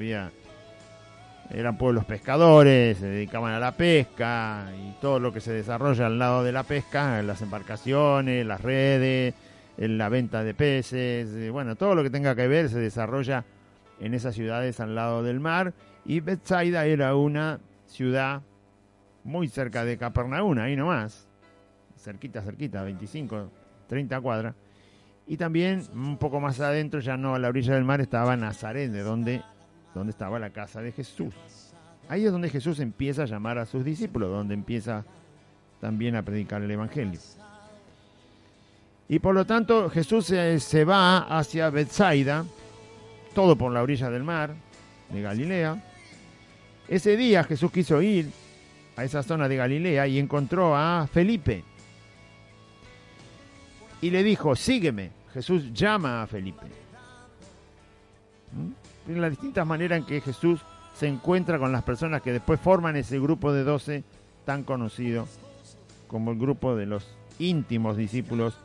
eran pueblos pescadores, se dedicaban a la pesca y todo lo que se desarrolla al lado de la pesca, las embarcaciones, las redes, la venta de peces, bueno, todo lo que tenga que ver se desarrolla en esas ciudades al lado del mar. Y Betsaida era una ciudad muy cerca de Capernaum, ahí nomás, cerquita, 25, 30 cuadras. Y también un poco más adentro, ya no a la orilla del mar, estaba Nazaret, de donde estaba la casa de Jesús. Ahí es donde Jesús empieza a llamar a sus discípulos, donde empieza también a predicar el Evangelio. Y por lo tanto Jesús se va hacia Betsaida, todo por la orilla del mar de Galilea. Ese día Jesús quiso ir a esa zona de Galilea y encontró a Felipe. Y le dijo, sígueme. Jesús llama a Felipe. En las distintas maneras en que Jesús se encuentra con las personas que después forman ese grupo de 12 tan conocido como el grupo de los íntimos discípulos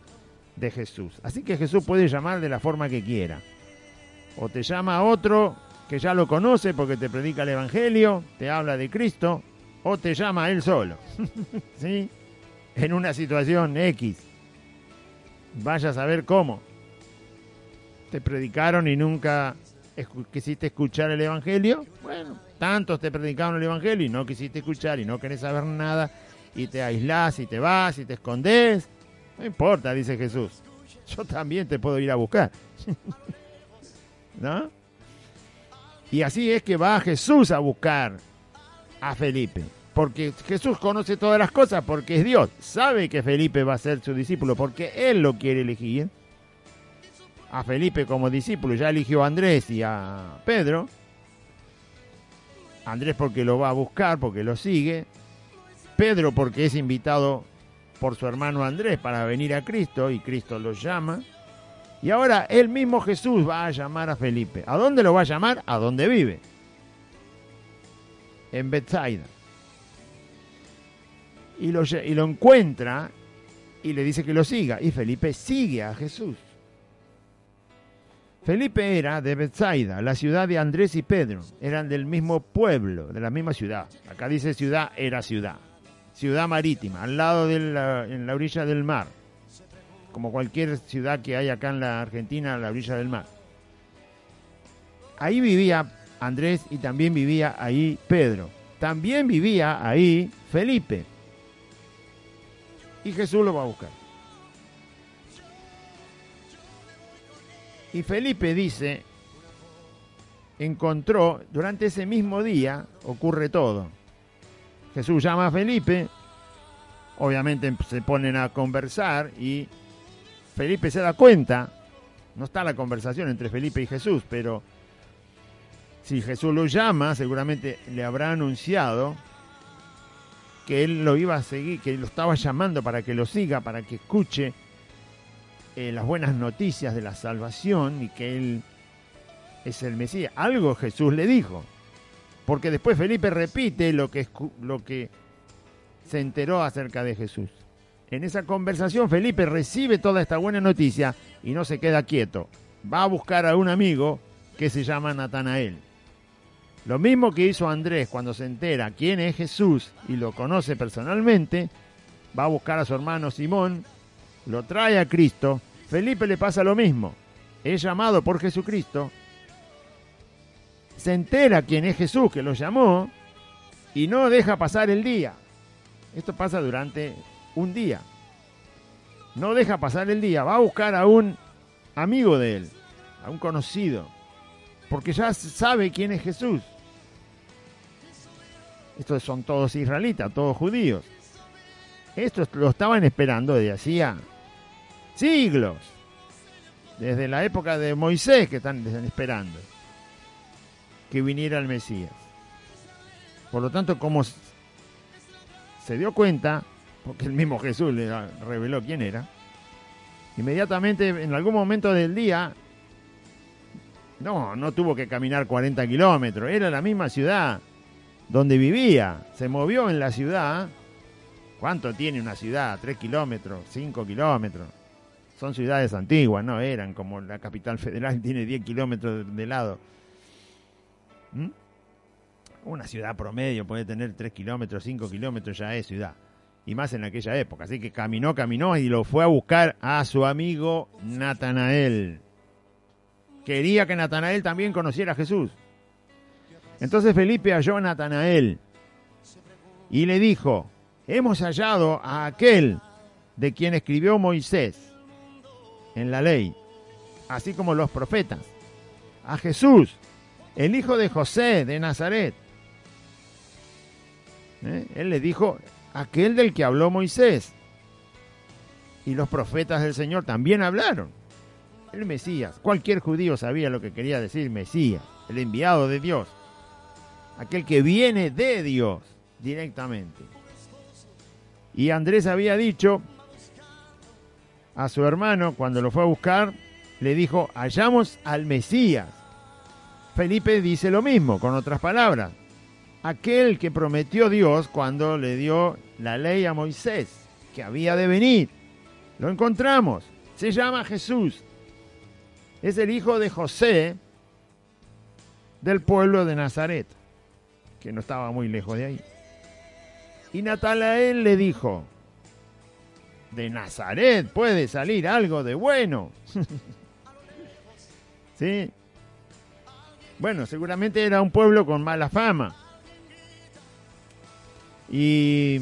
de Jesús. Así que Jesús puede llamar de la forma que quiera. O te llama a otro que ya lo conoce porque te predica el Evangelio, te habla de Cristo, o te llama a él solo. ¿Sí? En una situación X. Vaya a saber cómo. Te predicaron y nunca quisiste escuchar el Evangelio. Bueno, tantos te predicaron el Evangelio y no quisiste escuchar y no querés saber nada y te aislás y te vas y te escondés. No importa, dice Jesús. Yo también te puedo ir a buscar. ¿No? Y así es que va Jesús a buscar a Felipe. Porque Jesús conoce todas las cosas, porque es Dios. Sabe que Felipe va a ser su discípulo, porque Él lo quiere elegir. A Felipe como discípulo. Ya eligió a Andrés y a Pedro. Andrés porque lo va a buscar, porque lo sigue. Pedro porque es invitado por su hermano Andrés para venir a Cristo y Cristo lo llama. Y ahora el mismo Jesús va a llamar a Felipe. ¿A dónde lo va a llamar? A donde vive. En Betsaida. Y lo encuentra y le dice que lo siga. Y Felipe sigue a Jesús. Felipe era de Betsaida, la ciudad de Andrés y Pedro. Eran del mismo pueblo, de la misma ciudad. Acá dice ciudad, era ciudad. Ciudad marítima, al lado en la orilla del mar. Como cualquier ciudad que hay acá en la Argentina, a la orilla del mar. Ahí vivía Andrés y también vivía ahí Pedro. También vivía ahí Felipe. Y Jesús lo va a buscar. Y Felipe dice, encontró, durante ese mismo día ocurre todo. Jesús llama a Felipe, obviamente se ponen a conversar y Felipe se da cuenta, no está la conversación entre Felipe y Jesús, pero si Jesús lo llama, seguramente le habrá anunciado que él lo iba a seguir, que lo estaba llamando para que lo siga, para que escuche las buenas noticias de la salvación y que él es el Mesías. Algo Jesús le dijo, porque después Felipe repite lo que se enteró acerca de Jesús. En esa conversación Felipe recibe toda esta buena noticia y no se queda quieto. Va a buscar a un amigo que se llama Natanael. Lo mismo que hizo Andrés cuando se entera quién es Jesús y lo conoce personalmente, va a buscar a su hermano Simón, lo trae a Cristo. Felipe le pasa lo mismo. Es llamado por Jesucristo, se entera quién es Jesús que lo llamó y no deja pasar el día. Esto pasa durante un día. No deja pasar el día. Va a buscar a un amigo de él, a un conocido, porque ya sabe quién es Jesús. Estos son todos israelitas, todos judíos. Estos lo estaban esperando desde hacía siglos. Desde la época de Moisés que están esperando que viniera el Mesías. Por lo tanto, como se dio cuenta, porque el mismo Jesús le reveló quién era, inmediatamente en algún momento del día, no tuvo que caminar 40 kilómetros, era la misma ciudad donde vivía, se movió en la ciudad. ¿Cuánto tiene una ciudad? 3 kilómetros, 5 kilómetros. Son ciudades antiguas, no eran como la capital federal, tiene 10 kilómetros de lado. Una ciudad promedio puede tener 3 kilómetros, 5 kilómetros, ya es ciudad. Y más en aquella época. Así que caminó y lo fue a buscar a su amigo Natanael. Quería que Natanael también conociera a Jesús. Entonces Felipe halló a Natanael y le dijo, hemos hallado a aquel de quien escribió Moisés en la ley, así como los profetas, a Jesús, el hijo de José de Nazaret. Él le dijo, aquel del que habló Moisés. Y los profetas del Señor también hablaron. El Mesías. Cualquier judío sabía lo que quería decir Mesías, el enviado de Dios. Aquel que viene de Dios directamente. Y Andrés había dicho a su hermano, cuando lo fue a buscar, le dijo, hallamos al Mesías. Felipe dice lo mismo, con otras palabras. Aquel que prometió Dios cuando le dio la ley a Moisés, que había de venir. Lo encontramos. Se llama Jesús. Es el hijo de José del pueblo de Nazaret, que no estaba muy lejos de ahí. Y Natanael le dijo, de Nazaret puede salir algo de bueno. ¿Sí? Bueno, seguramente era un pueblo con mala fama. Y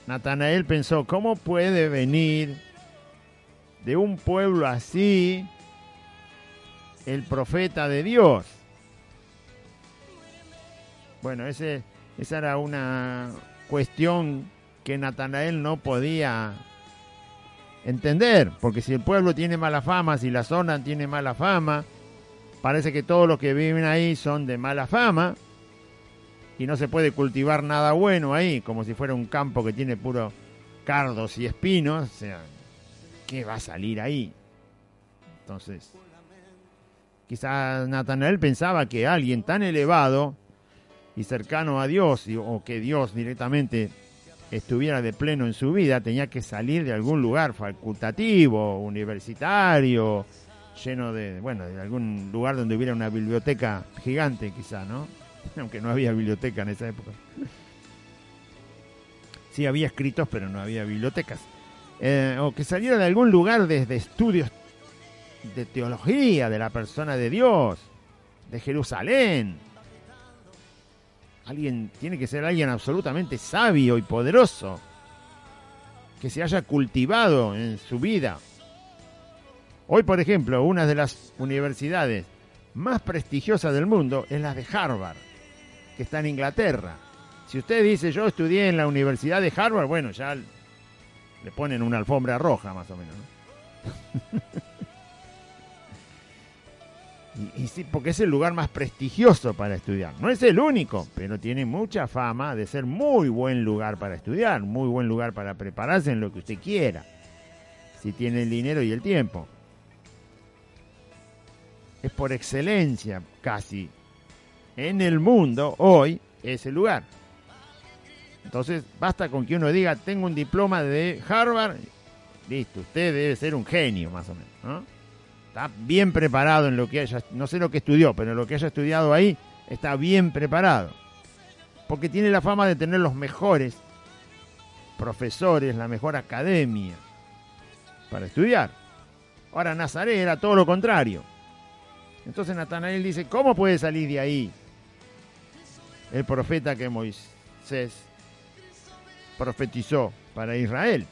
Natanael pensó, ¿cómo puede venir de un pueblo así el profeta de Dios? Bueno, esa era una cuestión que Natanael no podía entender, porque si el pueblo tiene mala fama, si la zona tiene mala fama, parece que todos los que viven ahí son de mala fama y no se puede cultivar nada bueno ahí, como si fuera un campo que tiene puro cardos y espinos. O sea, ¿qué va a salir ahí? Entonces, quizás Natanael pensaba que alguien tan elevado y cercano a Dios, o que Dios directamente estuviera de pleno en su vida, tenía que salir de algún lugar facultativo, universitario, lleno de algún lugar donde hubiera una biblioteca gigante, quizá, ¿no? Aunque no había biblioteca en esa época. Sí había escritos, pero no había bibliotecas. O que saliera de algún lugar desde estudios de teología, de la persona de Dios, de Jerusalén. Tiene que ser alguien absolutamente sabio y poderoso, que se haya cultivado en su vida. Hoy, por ejemplo, una de las universidades más prestigiosas del mundo es la de Harvard, que está en Inglaterra. Si usted dice, yo estudié en la Universidad de Harvard, bueno, ya le ponen una alfombra roja, más o menos, ¿no? Y sí, porque es el lugar más prestigioso para estudiar. No es el único, pero tiene mucha fama de ser muy buen lugar para estudiar, muy buen lugar para prepararse en lo que usted quiera, si tiene el dinero y el tiempo. Es por excelencia, casi, en el mundo, hoy, ese lugar. Entonces, basta con que uno diga, tengo un diploma de Harvard, listo, usted debe ser un genio, más o menos, ¿no? Está bien preparado en lo que haya, no sé lo que estudió, pero en lo que haya estudiado ahí, está bien preparado. Porque tiene la fama de tener los mejores profesores, la mejor academia para estudiar. Ahora, Nazaret era todo lo contrario. Entonces Natanael dice, ¿cómo puede salir de ahí el profeta que Moisés profetizó para Israel?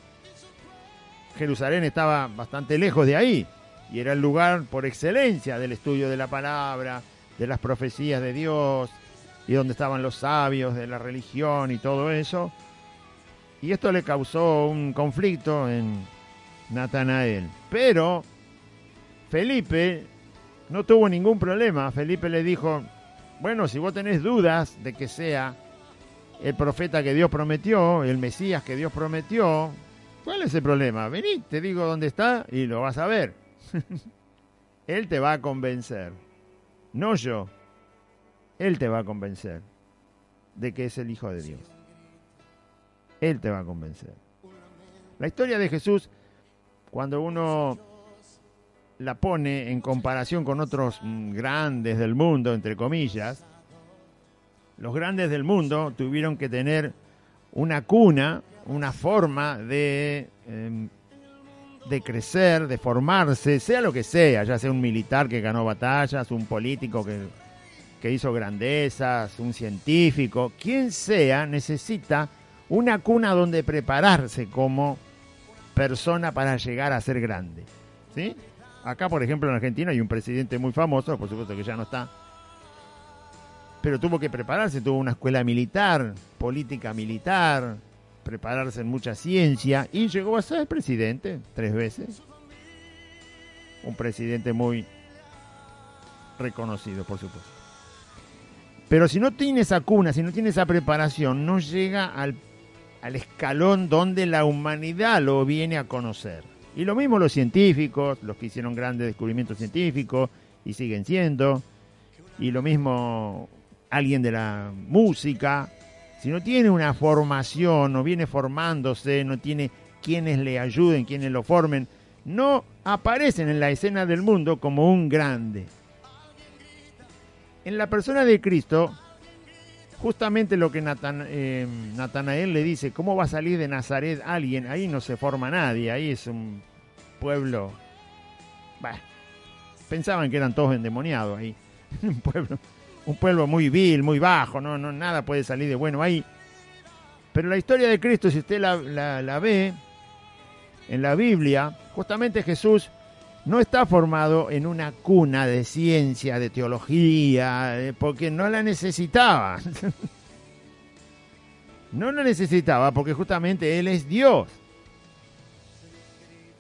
Jerusalén estaba bastante lejos de ahí. Y era el lugar por excelencia del estudio de la palabra, de las profecías de Dios, y donde estaban los sabios de la religión y todo eso. Y esto le causó un conflicto en Natanael. Pero Felipe no tuvo ningún problema. Felipe le dijo, bueno, si vos tenés dudas de que sea el profeta que Dios prometió, el Mesías que Dios prometió, ¿cuál es el problema? Vení, te digo dónde está y lo vas a ver. Él te va a convencer, no yo. Él te va a convencer de que es el Hijo de Dios. Él te va a convencer. La historia de Jesús, cuando uno la pone en comparación con otros grandes del mundo, entre comillas, los grandes del mundo tuvieron que tener una cuna, una forma de crecer, de formarse, sea lo que sea, ya sea un militar que ganó batallas, un político que hizo grandezas, un científico, quien sea, necesita una cuna donde prepararse como persona para llegar a ser grande. ¿Sí? Acá, por ejemplo, en Argentina hay un presidente muy famoso, por supuesto que ya no está, pero tuvo que prepararse, tuvo una escuela militar, política militar, prepararse en mucha ciencia y llegó a ser presidente 3 veces. Un presidente muy reconocido, por supuesto. Pero si no tiene esa cuna, si no tiene esa preparación, no llega al escalón donde la humanidad lo viene a conocer. Y lo mismo los científicos, los que hicieron grandes descubrimientos científicos y siguen siendo. Y lo mismo alguien de la música. Si no tiene una formación, no viene formándose, no tiene quienes le ayuden, quienes lo formen, no aparecen en la escena del mundo como un grande. En la persona de Cristo, justamente lo que Natanael le dice, ¿cómo va a salir de Nazaret alguien? Ahí no se forma nadie, ahí es un pueblo... Bah, pensaban que eran todos endemoniados ahí. Un pueblo muy vil, muy bajo, no, nada puede salir de bueno ahí. Pero la historia de Cristo, si usted la ve en la Biblia, justamente Jesús no está formado en una cuna de ciencia, de teología, porque no la necesitaba. No la necesitaba porque justamente Él es Dios.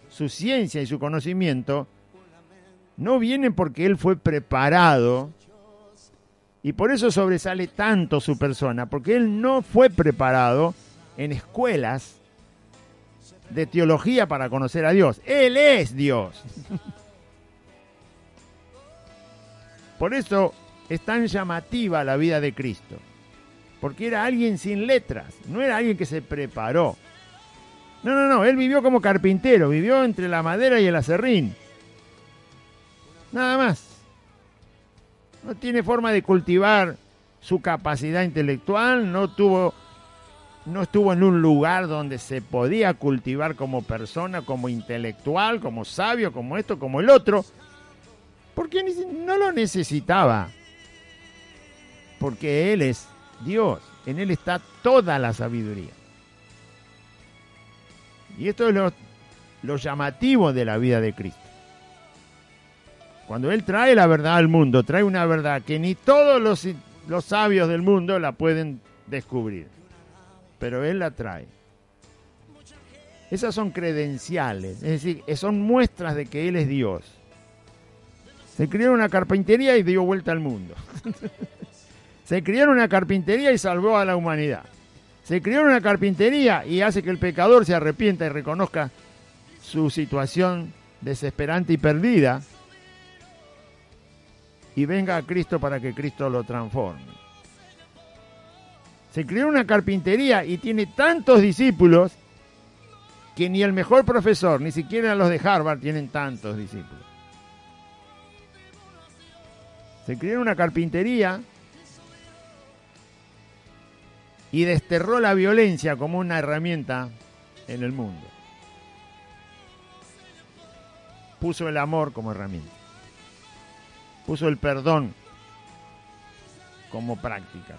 Su ciencia y su conocimiento no vienen porque Él fue preparado y por eso sobresale tanto su persona, porque Él no fue preparado en escuelas de teología para conocer a Dios. Él es Dios. Por eso es tan llamativa la vida de Cristo, porque era alguien sin letras, no era alguien que se preparó. No, él vivió como carpintero, vivió entre la madera y el aserrín. Nada más. No tiene forma de cultivar su capacidad intelectual, no estuvo en un lugar donde se podía cultivar como persona, como intelectual, como sabio, como esto, como el otro, porque no lo necesitaba, porque Él es Dios, en Él está toda la sabiduría. Y esto es lo llamativo de la vida de Cristo. Cuando Él trae la verdad al mundo, trae una verdad que ni todos los sabios del mundo la pueden descubrir, pero Él la trae. Esas son credenciales, es decir, son muestras de que Él es Dios. Se crió en una carpintería y dio vuelta al mundo. Se crió en una carpintería y salvó a la humanidad. Se crió en una carpintería y hace que el pecador se arrepienta y reconozca su situación desesperante y perdida y venga a Cristo para que Cristo lo transforme. Se crió en una carpintería y tiene tantos discípulos que ni el mejor profesor, ni siquiera los de Harvard tienen tantos discípulos. Se crió en una carpintería y desterró la violencia como una herramienta en el mundo. Puso el amor como herramienta. Puso el perdón como práctica.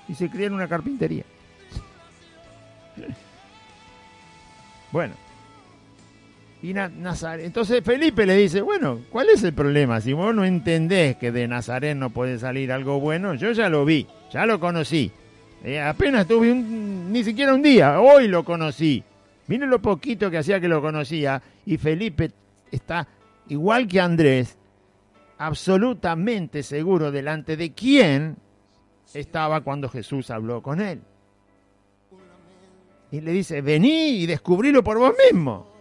Y se crió en una carpintería. Bueno. Y Nazaret. Entonces Felipe le dice, bueno, ¿cuál es el problema? Si vos no entendés que de Nazaret no puede salir algo bueno, yo ya lo vi, ya lo conocí. Apenas tuve ni siquiera un día, hoy lo conocí. Miren lo poquito que hacía que lo conocía. Y Felipe está, igual que Andrés, absolutamente seguro delante de quién estaba cuando Jesús habló con él. Y le dice, vení y descubrilo por vos mismo.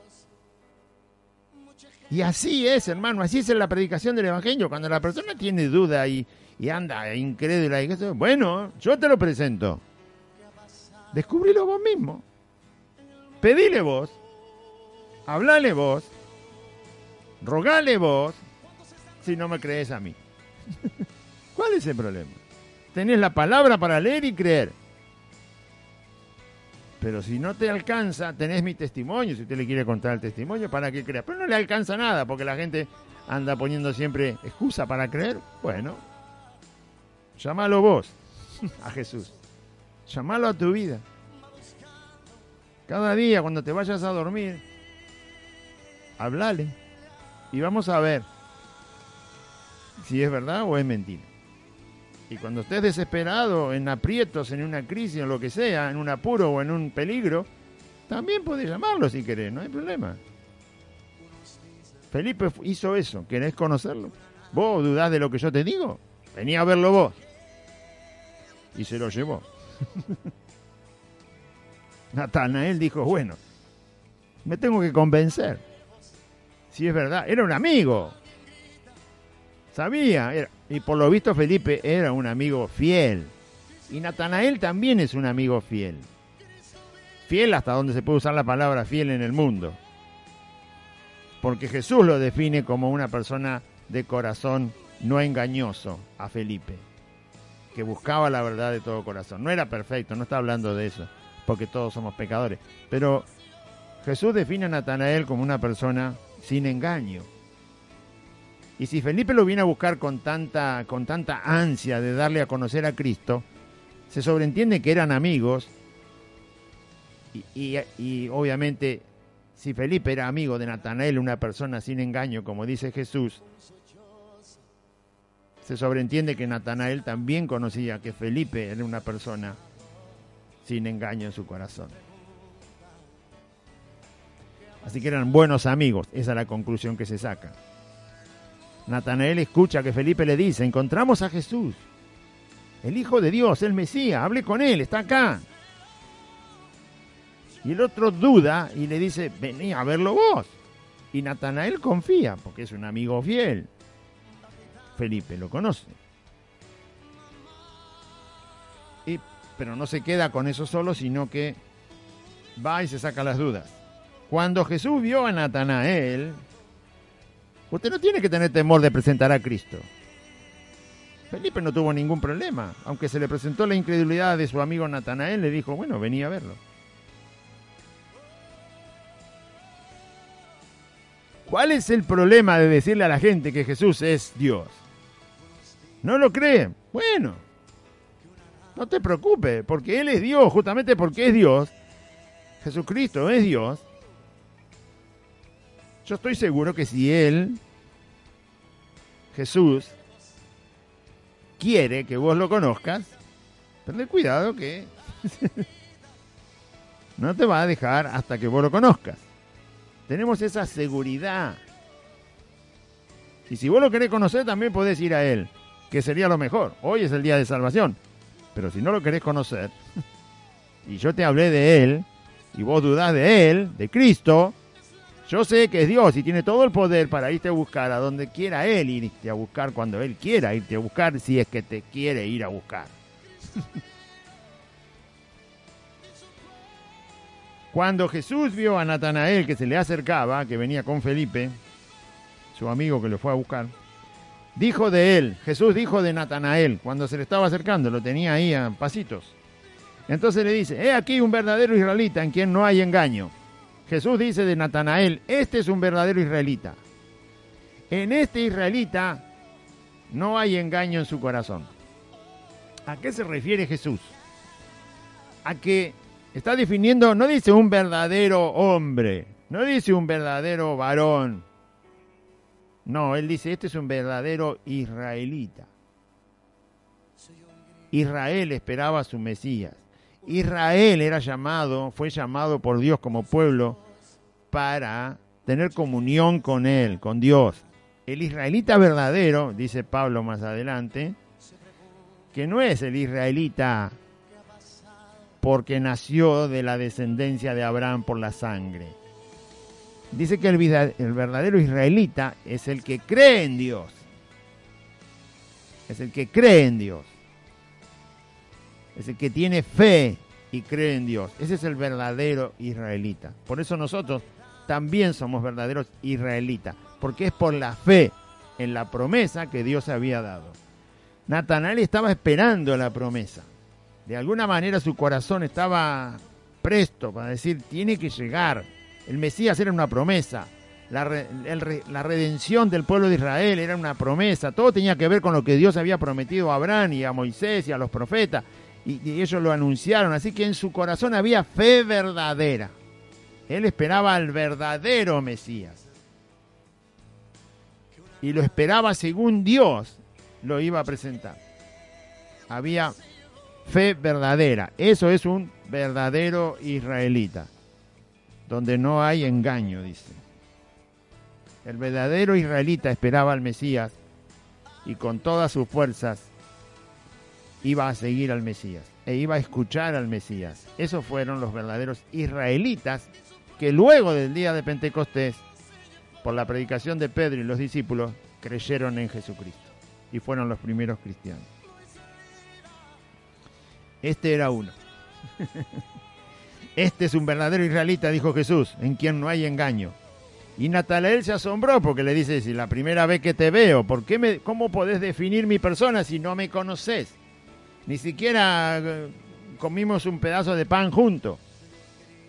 Y así es, hermano, así es en la predicación del Evangelio. Cuando la persona tiene duda y anda incrédula, y eso, bueno, yo te lo presento. Descubrilo vos mismo. Pedile vos. Hablale vos. Rogale vos. Si no me crees a mí. ¿Cuál es el problema? Tenés la palabra para leer y creer. Pero si no te alcanza, tenés mi testimonio. Si usted le quiere contar el testimonio, para que crea. Pero no le alcanza nada, porque la gente anda poniendo siempre excusa para creer. Bueno, llámalo vos a Jesús. Llámalo a tu vida. Cada día cuando te vayas a dormir, háblale y vamos a ver si es verdad o es mentira. Y cuando estés desesperado, en aprietos, en una crisis, en lo que sea, en un apuro o en un peligro, también podés llamarlo si querés, no hay problema. Felipe hizo eso, ¿querés conocerlo? ¿Vos dudás de lo que yo te digo? Vení a verlo vos. Y se lo llevó. Natanael dijo, bueno, me tengo que convencer. Si es verdad, era un amigo. Sabía, y por lo visto Felipe era un amigo fiel. Y Natanael también es un amigo fiel. Fiel hasta donde se puede usar la palabra fiel en el mundo. Porque Jesús lo define como una persona de corazón no engañoso a Felipe, que buscaba la verdad de todo corazón. No era perfecto, no está hablando de eso, porque todos somos pecadores. Pero Jesús define a Natanael como una persona sin engaño. Y si Felipe lo viene a buscar con tanta ansia de darle a conocer a Cristo, se sobreentiende que eran amigos y obviamente si Felipe era amigo de Natanael, una persona sin engaño, como dice Jesús, se sobreentiende que Natanael también conocía que Felipe era una persona sin engaño en su corazón. Así que eran buenos amigos, esa es la conclusión que se saca. Natanael escucha que Felipe le dice, encontramos a Jesús, el Hijo de Dios, el Mesías, hablé con él, está acá. Y el otro duda y le dice, vení a verlo vos. Y Natanael confía, porque es un amigo fiel. Felipe lo conoce. Pero no se queda con eso solo, sino que va y se saca las dudas. Cuando Jesús vio a Natanael, usted no tiene que tener temor de presentar a Cristo. Felipe no tuvo ningún problema. Aunque se le presentó la incredulidad de su amigo Natanael, le dijo, bueno, vení a verlo. ¿Cuál es el problema de decirle a la gente que Jesús es Dios? ¿No lo creen? Bueno, no te preocupes, porque Él es Dios, justamente porque es Dios. Jesucristo es Dios. Yo estoy seguro que si Él, Jesús, quiere que vos lo conozcas, ten cuidado que no te va a dejar hasta que vos lo conozcas. Tenemos esa seguridad. Y si vos lo querés conocer, también podés ir a Él, que sería lo mejor. Hoy es el día de salvación. Pero si no lo querés conocer, y yo te hablé de Él, y vos dudás de Él, de Cristo, yo sé que es Dios y tiene todo el poder para irte a buscar a donde quiera Él, irte a buscar cuando Él quiera irte a buscar, si es que te quiere ir a buscar. Cuando Jesús vio a Natanael que se le acercaba, que venía con Felipe, su amigo que lo fue a buscar, dijo de él, Jesús dijo de Natanael, cuando se le estaba acercando, lo tenía ahí a pasitos. Entonces le dice, he aquí un verdadero israelita en quien no hay engaño. Jesús dice de Natanael, este es un verdadero israelita. En este israelita no hay engaño en su corazón. ¿A qué se refiere Jesús? A que está definiendo, no dice un verdadero hombre, no dice un verdadero varón. No, él dice, este es un verdadero israelita. Israel esperaba a su Mesías. Israel fue llamado por Dios como pueblo para tener comunión con Él, con Dios. El israelita verdadero, dice Pablo más adelante, que no es el israelita porque nació de la descendencia de Abraham por la sangre. Dice que el verdadero israelita es el que cree en Dios. Es el que cree en Dios. Es el que tiene fe y cree en Dios. Ese es el verdadero israelita. Por eso nosotros también somos verdaderos israelitas. Porque es por la fe en la promesa que Dios había dado. Natanael estaba esperando la promesa. De alguna manera su corazón estaba presto para decir, tiene que llegar. El Mesías era una promesa. La redención del pueblo de Israel era una promesa. Todo tenía que ver con lo que Dios había prometido a Abraham y a Moisés y a los profetas. y ellos lo anunciaron, así que en su corazón había fe verdadera. Él esperaba al verdadero Mesías. Y lo esperaba según Dios lo iba a presentar. Había fe verdadera. Eso es un verdadero israelita, donde no hay engaño, dice. El verdadero israelita esperaba al Mesías y con todas sus fuerzas iba a seguir al Mesías e iba a escuchar al Mesías. Esos fueron los verdaderos israelitas que luego del día de Pentecostés, por la predicación de Pedro y los discípulos, creyeron en Jesucristo y fueron los primeros cristianos. Este era uno. Este es un verdadero israelita, dijo Jesús, en quien no hay engaño. Y Natanael se asombró porque le dice, si la primera vez que te veo, ¿cómo podés definir mi persona si no me conocés? Ni siquiera comimos un pedazo de pan juntos.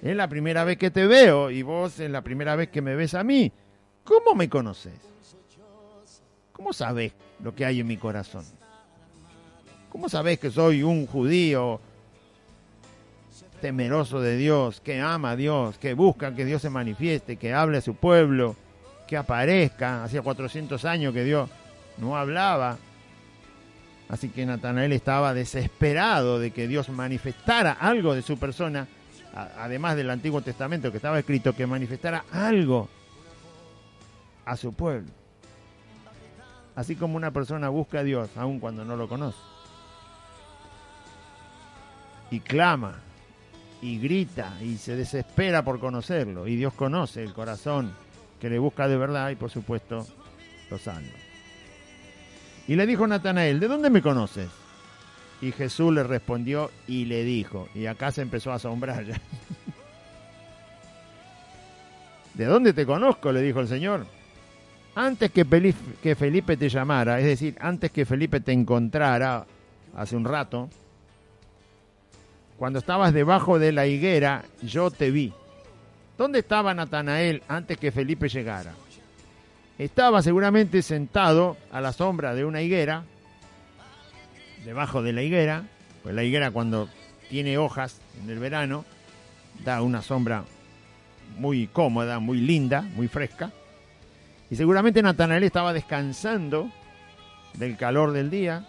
Es la primera vez que te veo y vos es la primera vez que me ves a mí. ¿Cómo me conocés? ¿Cómo sabés lo que hay en mi corazón? ¿Cómo sabés que soy un judío temeroso de Dios, que ama a Dios, que busca que Dios se manifieste, que hable a su pueblo, que aparezca? Hacía 400 años que Dios no hablaba. Así que Natanael estaba desesperado de que Dios manifestara algo de su persona, además del Antiguo Testamento que estaba escrito, que manifestara algo a su pueblo. Así como una persona busca a Dios aun cuando no lo conoce. Y clama, y grita, y se desespera por conocerlo. Y Dios conoce el corazón que le busca de verdad y por supuesto lo salva. Y le dijo Natanael, ¿de dónde me conoces? Y Jesús le respondió y le dijo, y acá se empezó a asombrar ya. ¿De dónde te conozco?, le dijo el Señor. Antes que Felipe te llamara, es decir, antes que Felipe te encontrara hace un rato, cuando estabas debajo de la higuera, yo te vi. ¿Dónde estaba Natanael antes que Felipe llegara? Estaba seguramente sentado a la sombra de una higuera, debajo de la higuera, pues la higuera cuando tiene hojas en el verano, da una sombra muy cómoda, muy linda, muy fresca. Y seguramente Natanael estaba descansando del calor del día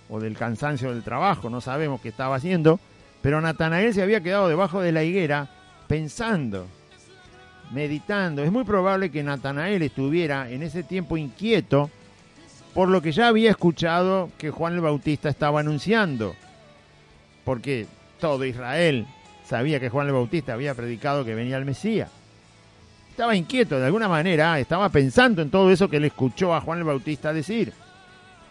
o del cansancio del trabajo, no sabemos qué estaba haciendo, pero Natanael se había quedado debajo de la higuera pensando, meditando. Es muy probable que Natanael estuviera en ese tiempo inquieto por lo que ya había escuchado que Juan el Bautista estaba anunciando, porque todo Israel sabía que Juan el Bautista había predicado que venía el Mesías. Estaba inquieto, de alguna manera, estaba pensando en todo eso que le escuchó a Juan el Bautista decir.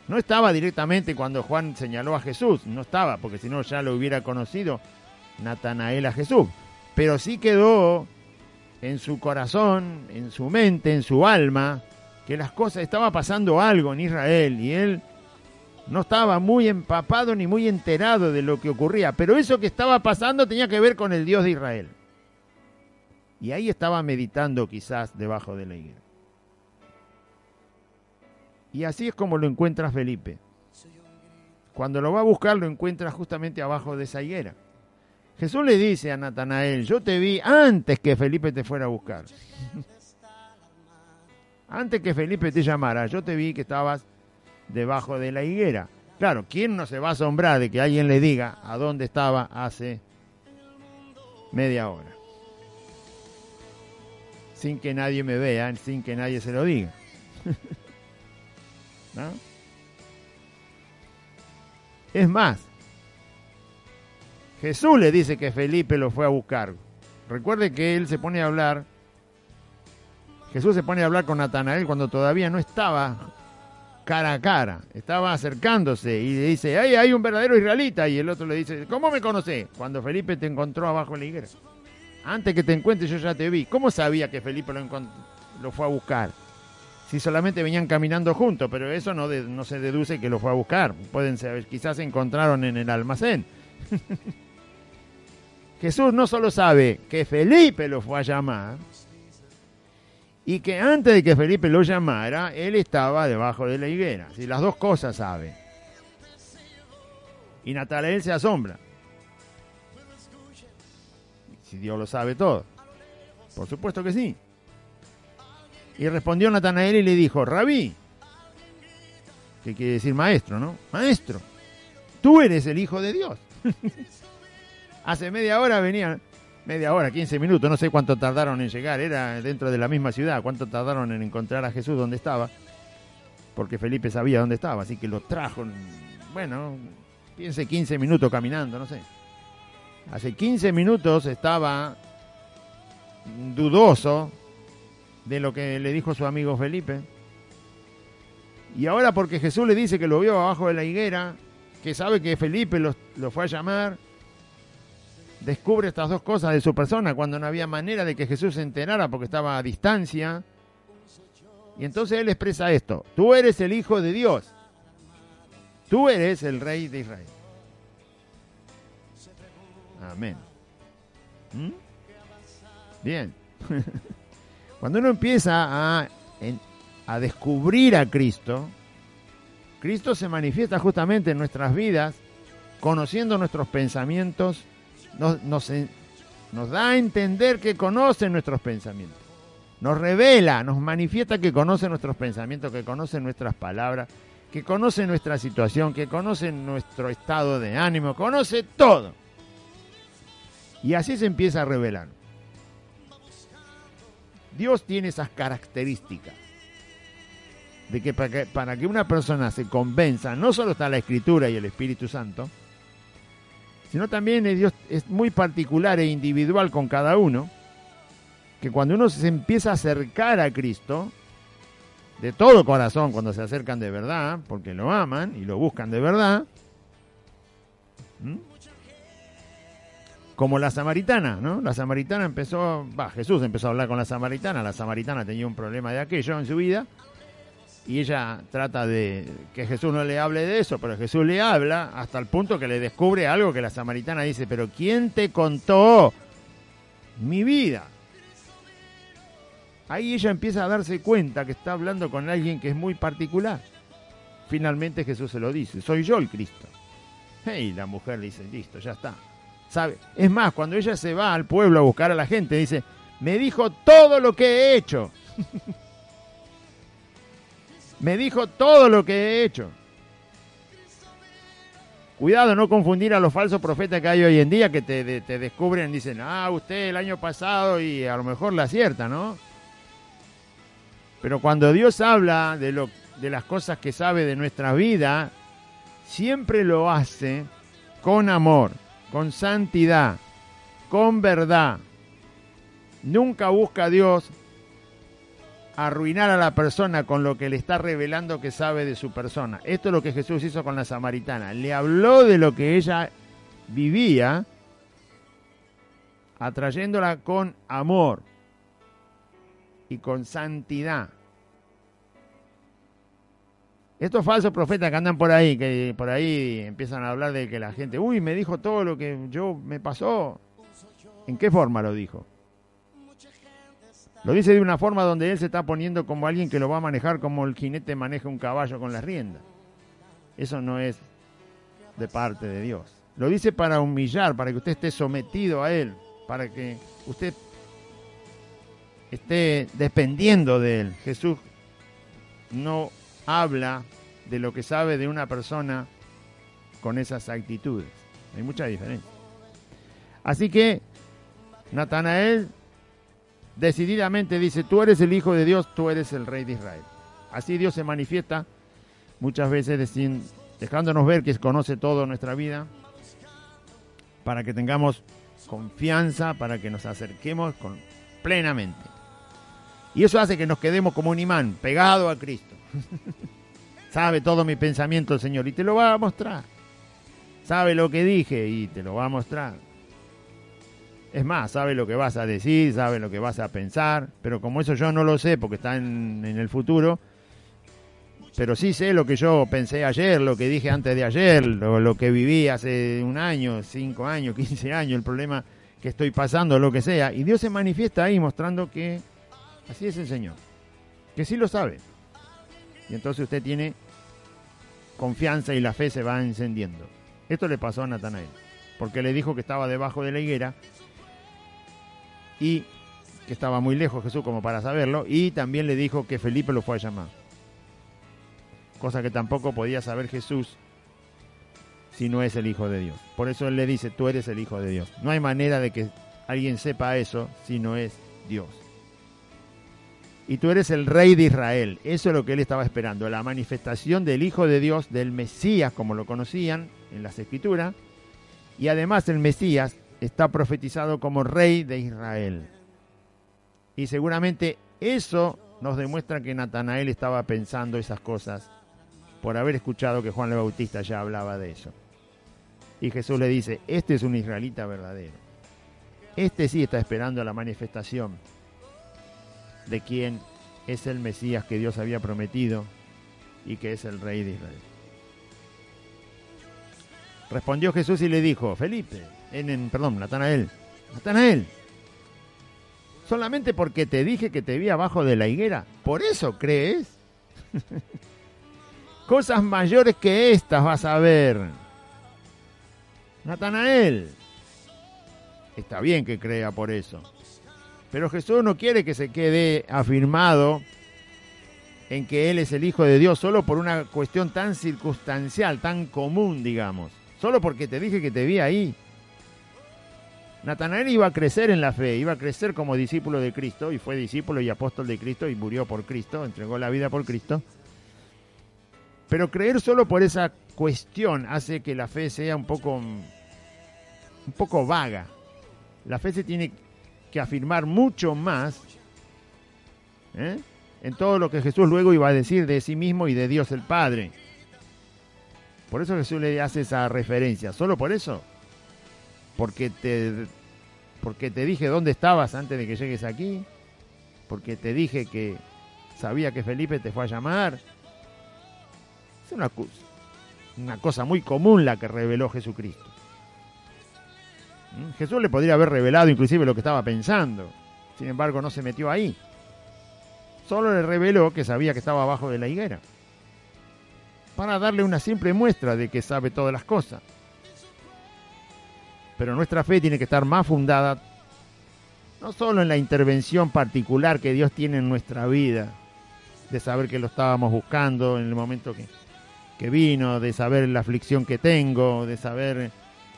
No estaba directamente cuando Juan señaló a Jesús, no estaba, porque si no ya lo hubiera conocido Natanael a Jesús. Pero sí quedó en su corazón, en su mente, en su alma, que las cosas, estaba pasando algo en Israel y él no estaba muy empapado ni muy enterado de lo que ocurría. Pero eso que estaba pasando tenía que ver con el Dios de Israel. Y ahí estaba meditando quizás debajo de la higuera. Y así es como lo encuentra Felipe. Cuando lo va a buscar lo encuentra justamente abajo de esa higuera. Jesús le dice a Natanael, yo te vi antes que Felipe te fuera a buscar. Antes que Felipe te llamara, yo te vi que estabas debajo de la higuera. Claro, ¿quién no se va a asombrar de que alguien le diga a dónde estaba hace media hora? Sin que nadie me vea, sin que nadie se lo diga. ¿No? Es más, Jesús le dice que Felipe lo fue a buscar. Recuerde que él se pone a hablar, Jesús se pone a hablar con Natanael cuando todavía no estaba cara a cara, estaba acercándose y le dice, ¡ay, hay un verdadero israelita! Y el otro le dice, ¿cómo me conocés? Cuando Felipe te encontró abajo de la higuera. Antes que te encuentre yo ya te vi. ¿Cómo sabía que Felipe lo fue a buscar? Si solamente venían caminando juntos, pero eso no se deduce que lo fue a buscar. Pueden saber, quizás se encontraron en el almacén. Jesús no solo sabe que Felipe lo fue a llamar, y que antes de que Felipe lo llamara, él estaba debajo de la higuera. Si las dos cosas sabe. Y Natanael se asombra. Si Dios lo sabe todo. Por supuesto que sí. Y respondió Natanael y le dijo, Rabí, que quiere decir maestro, ¿no? Maestro, tú eres el Hijo de Dios. Hace media hora venían, 15 minutos, no sé cuánto tardaron en llegar, era dentro de la misma ciudad, cuánto tardaron en encontrar a Jesús donde estaba, porque Felipe sabía dónde estaba, así que lo trajo, bueno, piense 15 minutos caminando, no sé. Hace 15 minutos estaba dudoso de lo que le dijo su amigo Felipe. Y ahora porque Jesús le dice que lo vio abajo de la higuera, que sabe que Felipe lo fue a llamar, descubre estas dos cosas de su persona cuando no había manera de que Jesús se enterara porque estaba a distancia. Y entonces él expresa esto: tú eres el Hijo de Dios, tú eres el Rey de Israel. Amén. ¿Mm? Bien. Cuando uno empieza a descubrir a Cristo, Cristo se manifiesta justamente en nuestras vidas, conociendo nuestros pensamientos, nos da a entender que conoce nuestros pensamientos, nos revela, nos manifiesta que conoce nuestros pensamientos, que conoce nuestras palabras, que conoce nuestra situación, que conoce nuestro estado de ánimo, conoce todo. Y así se empieza a revelar. Dios tiene esas características de que para que una persona se convenza, no solo está la Escritura y el Espíritu Santo, sino también Dios es muy particular e individual con cada uno, que cuando uno se empieza a acercar a Cristo, de todo corazón, cuando se acercan de verdad, porque lo aman y lo buscan de verdad, como la samaritana, ¿no? La samaritana Jesús empezó a hablar con la samaritana tenía un problema de aquello en su vida, y ella trata de que Jesús no le hable de eso, pero Jesús le habla hasta el punto que le descubre algo que la samaritana dice, pero ¿quién te contó mi vida? Ahí ella empieza a darse cuenta que está hablando con alguien que es muy particular. Finalmente Jesús se lo dice, soy yo el Cristo. Y la mujer le dice, listo, ya está. ¿Sabe? Es más, cuando ella se va al pueblo a buscar a la gente, dice, me dijo todo lo que he hecho. Me dijo todo lo que he hecho. Cuidado, no confundir a los falsos profetas que hay hoy en día que te descubren, dicen, usted el año pasado, y a lo mejor la acierta, ¿no? Pero cuando Dios habla de las cosas que sabe de nuestra vida, siempre lo hace con amor, con santidad, con verdad. Nunca busca a Dios arruinar a la persona con lo que le está revelando que sabe de su persona. Esto es lo que Jesús hizo con la samaritana. Le habló de lo que ella vivía, atrayéndola con amor y con santidad. Estos falsos profetas que andan por ahí, que por ahí empiezan a hablar de que la gente, me dijo todo lo que me pasó. ¿En qué forma lo dijo? Lo dice de una forma donde él se está poniendo como alguien que lo va a manejar como el jinete maneja un caballo con las riendas. Eso no es de parte de Dios. Lo dice para humillar, para que usted esté sometido a él, para que usted esté dependiendo de él. Jesús no habla de lo que sabe de una persona con esas actitudes. Hay mucha diferencia. Así que Natanael decididamente dice, tú eres el Hijo de Dios, tú eres el Rey de Israel. Así Dios se manifiesta muchas veces dejándonos ver que conoce todo nuestra vida, para que tengamos confianza, para que nos acerquemos plenamente. Y eso hace que nos quedemos como un imán, pegado a Cristo. Sabe todo mi pensamiento el Señor y te lo va a mostrar. Sabe lo que dije y te lo va a mostrar. Es más, sabe lo que vas a decir, sabe lo que vas a pensar, pero como eso yo no lo sé porque está en el futuro, pero sí sé lo que yo pensé ayer, lo que dije antes de ayer, lo que viví hace un año, 5 años, 15 años, el problema que estoy pasando, lo que sea. Y Dios se manifiesta ahí mostrando que así es el Señor, que sí lo sabe. Y entonces usted tiene confianza y la fe se va encendiendo. Esto le pasó a Natanael, porque le dijo que estaba debajo de la higuera y que estaba muy lejos Jesús como para saberlo, y también le dijo que Felipe lo fue a llamar. Cosa que tampoco podía saber Jesús si no es el Hijo de Dios. Por eso él le dice, tú eres el Hijo de Dios. No hay manera de que alguien sepa eso si no es Dios. Y tú eres el Rey de Israel. Eso es lo que él estaba esperando, la manifestación del Hijo de Dios, del Mesías, como lo conocían en las Escrituras. Y además el Mesías está profetizado como Rey de Israel. Y seguramente eso nos demuestra que Natanael estaba pensando esas cosas por haber escuchado que Juan el Bautista ya hablaba de eso. Y Jesús le dice, este es un israelita verdadero. Este sí está esperando la manifestación de quien es el Mesías que Dios había prometido y que es el Rey de Israel. Respondió Jesús y le dijo, Natanael, solamente porque te dije que te vi abajo de la higuera, ¿por eso crees? Cosas mayores que estas vas a ver. Natanael, está bien que crea por eso, pero Jesús no quiere que se quede afirmado en que Él es el Hijo de Dios solo por una cuestión tan circunstancial, tan común, digamos. Solo porque te dije que te vi ahí. Natanael iba a crecer en la fe, iba a crecer como discípulo de Cristo, y fue discípulo y apóstol de Cristo, y murió por Cristo, entregó la vida por Cristo. Pero creer solo por esa cuestión hace que la fe sea un poco vaga. La fe se tiene que afirmar mucho más en todo lo que Jesús luego iba a decir de sí mismo y de Dios el Padre. Por eso Jesús le hace esa referencia. ¿Solo por eso? Porque te dije dónde estabas antes de que llegues aquí. Porque te dije que sabía que Felipe te fue a llamar. Es una cosa muy común la que reveló Jesucristo. Jesús le podría haber revelado inclusive lo que estaba pensando. Sin embargo, no se metió ahí. Solo le reveló que sabía que estaba abajo de la higuera, para darle una simple muestra de que sabe todas las cosas. Pero nuestra fe tiene que estar más fundada no solo en la intervención particular que Dios tiene en nuestra vida, de saber que lo estábamos buscando en el momento que vino, de saber la aflicción que tengo, de saber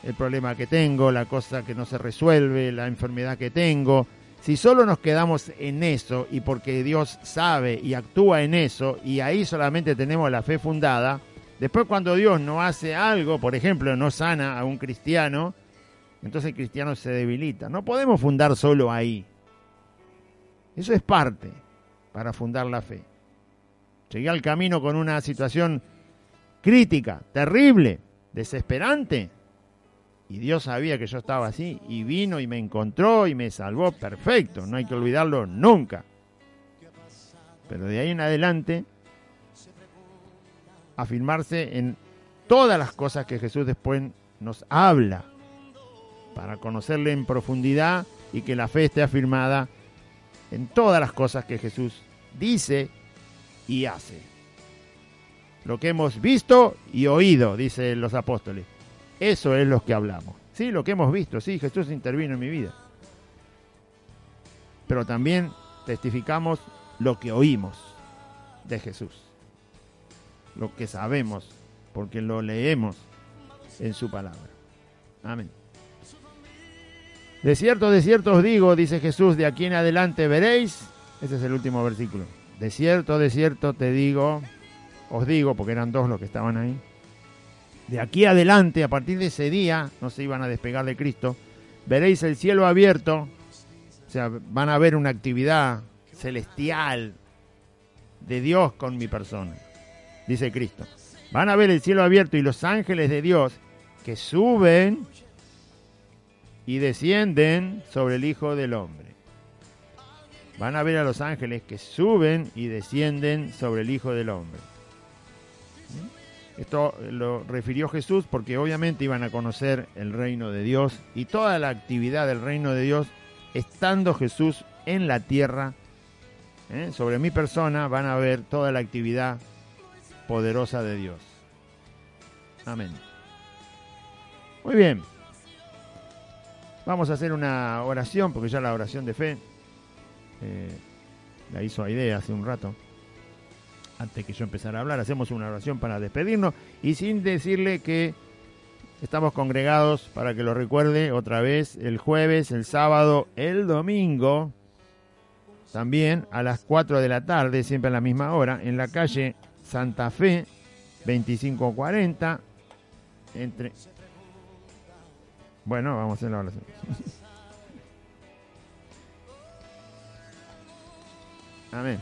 el problema que tengo, la cosa que no se resuelve, la enfermedad que tengo. Si solo nos quedamos en eso, y porque Dios sabe y actúa en eso, y ahí solamente tenemos la fe fundada, después cuando Dios no hace algo, por ejemplo, no sana a un cristiano, entonces el cristiano se debilita. No podemos fundar solo ahí. Eso es parte para fundar la fe. Llegué al camino con una situación crítica, terrible, desesperante, y Dios sabía que yo estaba así, y vino y me encontró y me salvó. Perfecto, no hay que olvidarlo nunca. Pero de ahí en adelante, afirmarse en todas las cosas que Jesús después nos habla, para conocerle en profundidad y que la fe esté afirmada en todas las cosas que Jesús dice y hace. Lo que hemos visto y oído, dicen los apóstoles. Eso es lo que hablamos. Sí, lo que hemos visto, sí, Jesús intervino en mi vida. Pero también testificamos lo que oímos de Jesús. Lo que sabemos, porque lo leemos en su palabra. Amén. De cierto os digo, dice Jesús, de aquí en adelante veréis. Ese es el último versículo. De cierto te digo, os digo, porque eran dos los que estaban ahí. De aquí adelante, a partir de ese día, no se iban a despegar de Cristo, veréis el cielo abierto, o sea, van a ver una actividad celestial de Dios con mi persona, dice Cristo. Van a ver el cielo abierto y los ángeles de Dios que suben y descienden sobre el Hijo del Hombre. Van a ver a los ángeles que suben y descienden sobre el Hijo del Hombre. Esto lo refirió Jesús porque obviamente iban a conocer el reino de Dios y toda la actividad del reino de Dios estando Jesús en la tierra. Sobre mi persona van a ver toda la actividad poderosa de Dios. Amén. Muy bien. Vamos a hacer una oración, porque ya la oración de fe la hizo Aide hace un rato. Antes que yo empezara a hablar, hacemos una oración para despedirnos y sin decirle que estamos congregados, para que lo recuerde otra vez, el jueves, el sábado, el domingo, también a las 4 de la tarde, siempre a la misma hora, en la calle Santa Fe, 2540, entre... Bueno, vamos a hacer la oración. Amén.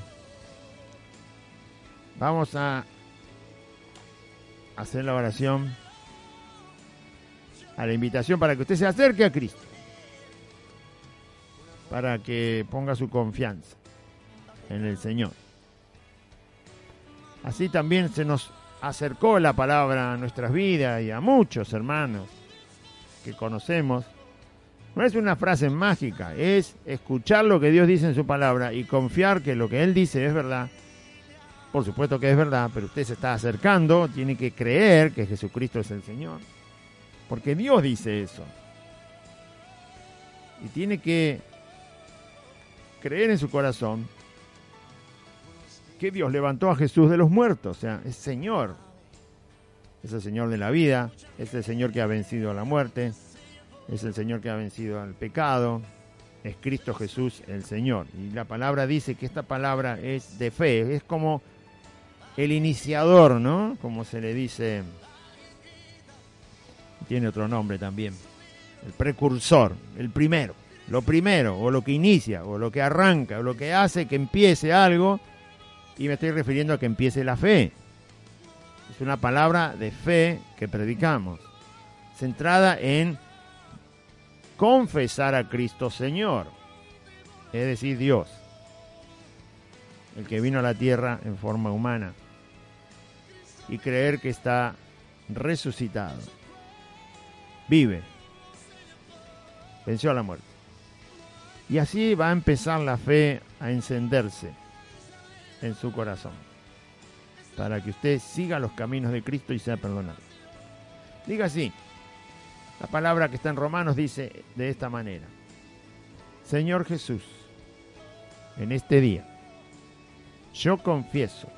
Vamos a hacer la oración a la invitación para que usted se acerque a Cristo, para que ponga su confianza en el Señor. Así también se nos acercó la palabra a nuestras vidas y a muchos hermanos que conocemos. No es una frase mágica, es escuchar lo que Dios dice en su palabra y confiar que lo que Él dice es verdad. Por supuesto que es verdad, pero usted se está acercando, tiene que creer que Jesucristo es el Señor, porque Dios dice eso. Y tiene que creer en su corazón que Dios levantó a Jesús de los muertos, o sea, es Señor. Es el Señor de la vida, es el Señor que ha vencido a la muerte, es el Señor que ha vencido al pecado, es Cristo Jesús el Señor. Y la palabra dice que esta palabra es de fe, es como el iniciador, ¿no? Como se le dice, tiene otro nombre también, el precursor, el primero, lo primero, o lo que inicia, o lo que arranca, o lo que hace que empiece algo, y me estoy refiriendo a que empiece la fe. Es una palabra de fe que predicamos, centrada en confesar a Cristo Señor, es decir, Dios, el que vino a la tierra en forma humana, y creer que está resucitado, vive, venció a la muerte. Y así va a empezar la fe a encenderse en su corazón, para que usted siga los caminos de Cristo y sea perdonado. Diga así, la palabra que está en Romanos dice de esta manera: Señor Jesús, en este día, yo confieso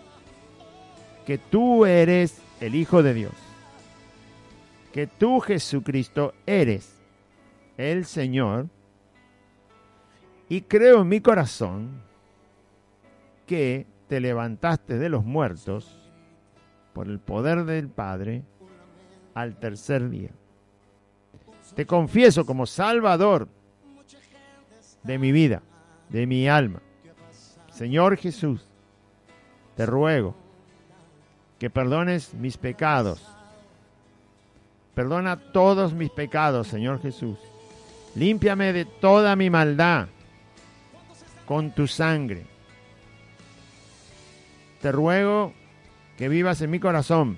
que tú eres el Hijo de Dios, que tú, Jesucristo, eres el Señor, y creo en mi corazón que te levantaste de los muertos por el poder del Padre al tercer día. Te confieso como Salvador de mi vida, de mi alma. Señor Jesús, te ruego que perdones mis pecados. Perdona todos mis pecados, Señor Jesús. Límpiame de toda mi maldad con tu sangre. Te ruego que vivas en mi corazón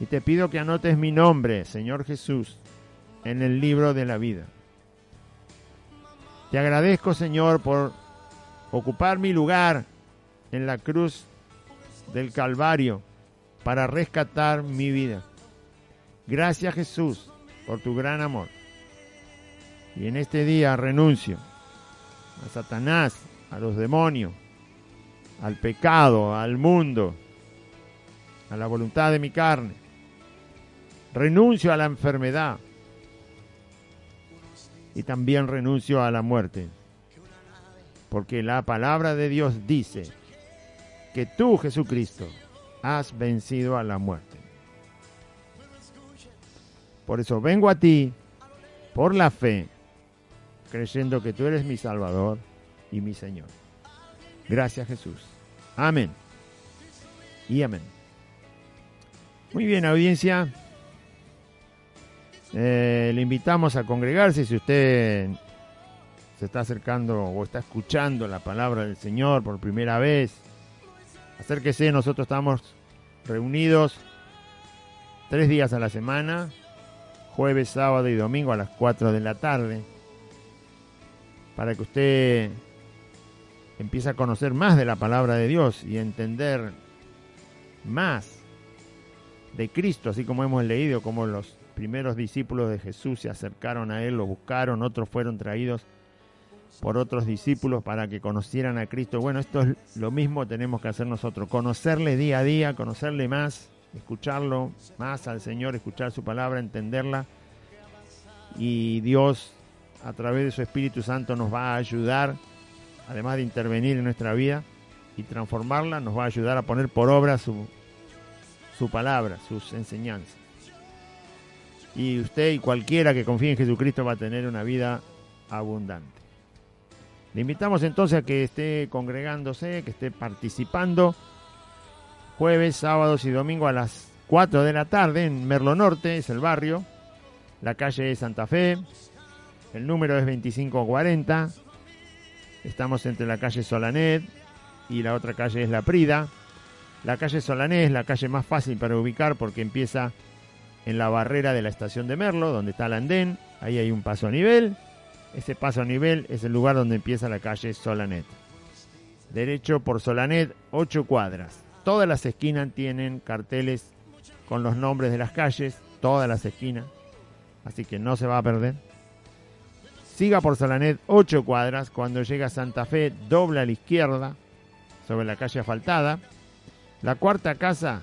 y te pido que anotes mi nombre, Señor Jesús, en el libro de la vida. Te agradezco, Señor, por ocupar mi lugar en la cruz del Calvario para rescatar mi vida. Gracias, Jesús, por tu gran amor. Y en este día renuncio a Satanás, a los demonios, al pecado, al mundo, a la voluntad de mi carne. Renuncio a la enfermedad y también renuncio a la muerte, porque la palabra de Dios dice que tú, Jesucristo, has vencido a la muerte. Por eso vengo a ti por la fe, creyendo que tú eres mi Salvador y mi Señor. Gracias, Jesús. Amén y amén. Muy bien, audiencia. Le invitamos a congregarse. Si usted se está acercando o está escuchando la palabra del Señor por primera vez, acérquese. Nosotros estamos reunidos 3 días a la semana, jueves, sábado y domingo a las 4 de la tarde, para que usted empiece a conocer más de la palabra de Dios y entender más de Cristo, así como hemos leído, como los primeros discípulos de Jesús se acercaron a Él, lo buscaron, otros fueron traídos por otros discípulos para que conocieran a Cristo. Bueno, esto es lo mismo tenemos que hacer nosotros, conocerle día a día, conocerle más, escucharlo más al Señor, escuchar su palabra, entenderla, y Dios a través de su Espíritu Santo nos va a ayudar, además de intervenir en nuestra vida y transformarla, nos va a ayudar a poner por obra su palabra, sus enseñanzas. Y usted y cualquiera que confíe en Jesucristo va a tener una vida abundante. Le invitamos entonces a que esté congregándose, que esté participando jueves, sábados y domingos a las 4 de la tarde en Merlo Norte, es el barrio. La calle es Santa Fe, el número es 2540. Estamos entre la calle Solanet y la otra calle es La Prida. La calle Solanet es la calle más fácil para ubicar porque empieza en la barrera de la estación de Merlo, donde está el andén. Ahí hay un paso a nivel. Ese paso a nivel es el lugar donde empieza la calle Solanet. Derecho por Solanet, 8 cuadras. Todas las esquinas tienen carteles con los nombres de las calles, todas las esquinas. Así que no se va a perder. Siga por Solanet 8 cuadras. Cuando llega a Santa Fe, dobla a la izquierda sobre la calle asfaltada. La cuarta casa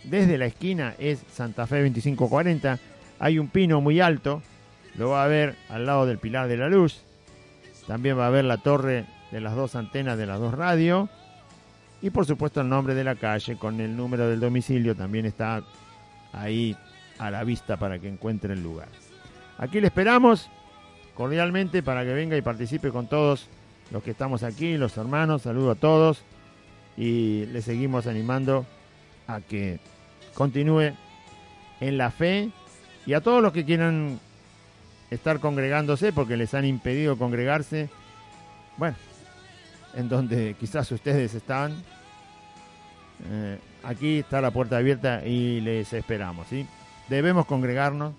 desde la esquina es Santa Fe 2540. Hay un pino muy alto. Lo va a ver al lado del Pilar de la Luz. También va a ver la torre de las 2 antenas de las 2 radios. Y por supuesto el nombre de la calle con el número del domicilio también está ahí a la vista para que encuentre el lugar. Aquí le esperamos cordialmente para que venga y participe con todos los que estamos aquí, los hermanos. Saludo a todos y le seguimos animando a que continúe en la fe, y a todos los que quieran estar congregándose porque les han impedido congregarse, bueno, en donde quizás ustedes están, aquí está la puerta abierta y les esperamos, ¿sí? Debemos congregarnos,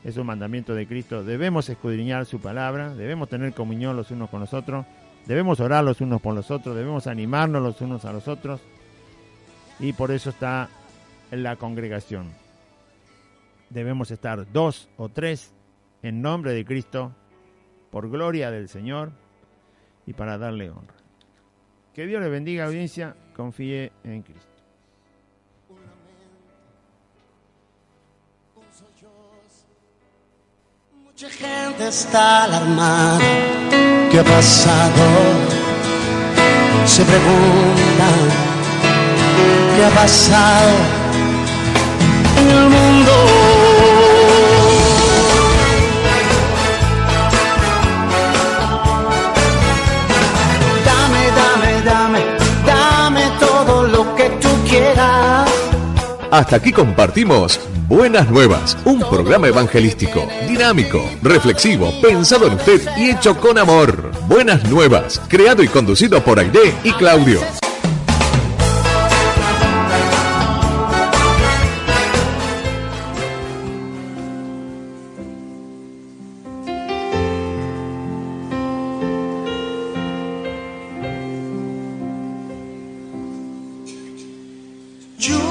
es un mandamiento de Cristo, debemos escudriñar su palabra, debemos tener comunión los unos con los otros, debemos orar los unos por los otros, debemos animarnos los unos a los otros, y por eso está la congregación. Debemos estar 2 o 3 en nombre de Cristo, por gloria del Señor y para darle honra. Que Dios le bendiga, audiencia, confíe en Cristo. Mucha gente está alarmada. ¿Qué ha pasado? Se preguntan ¿qué ha pasado en el mundo? Dame todo lo que tú quieras. Hasta aquí compartimos Buenas Nuevas, un programa evangelístico, dinámico, reflexivo, pensado en usted y hecho con amor. Buenas Nuevas, creado y conducido por Aide y Claudio. You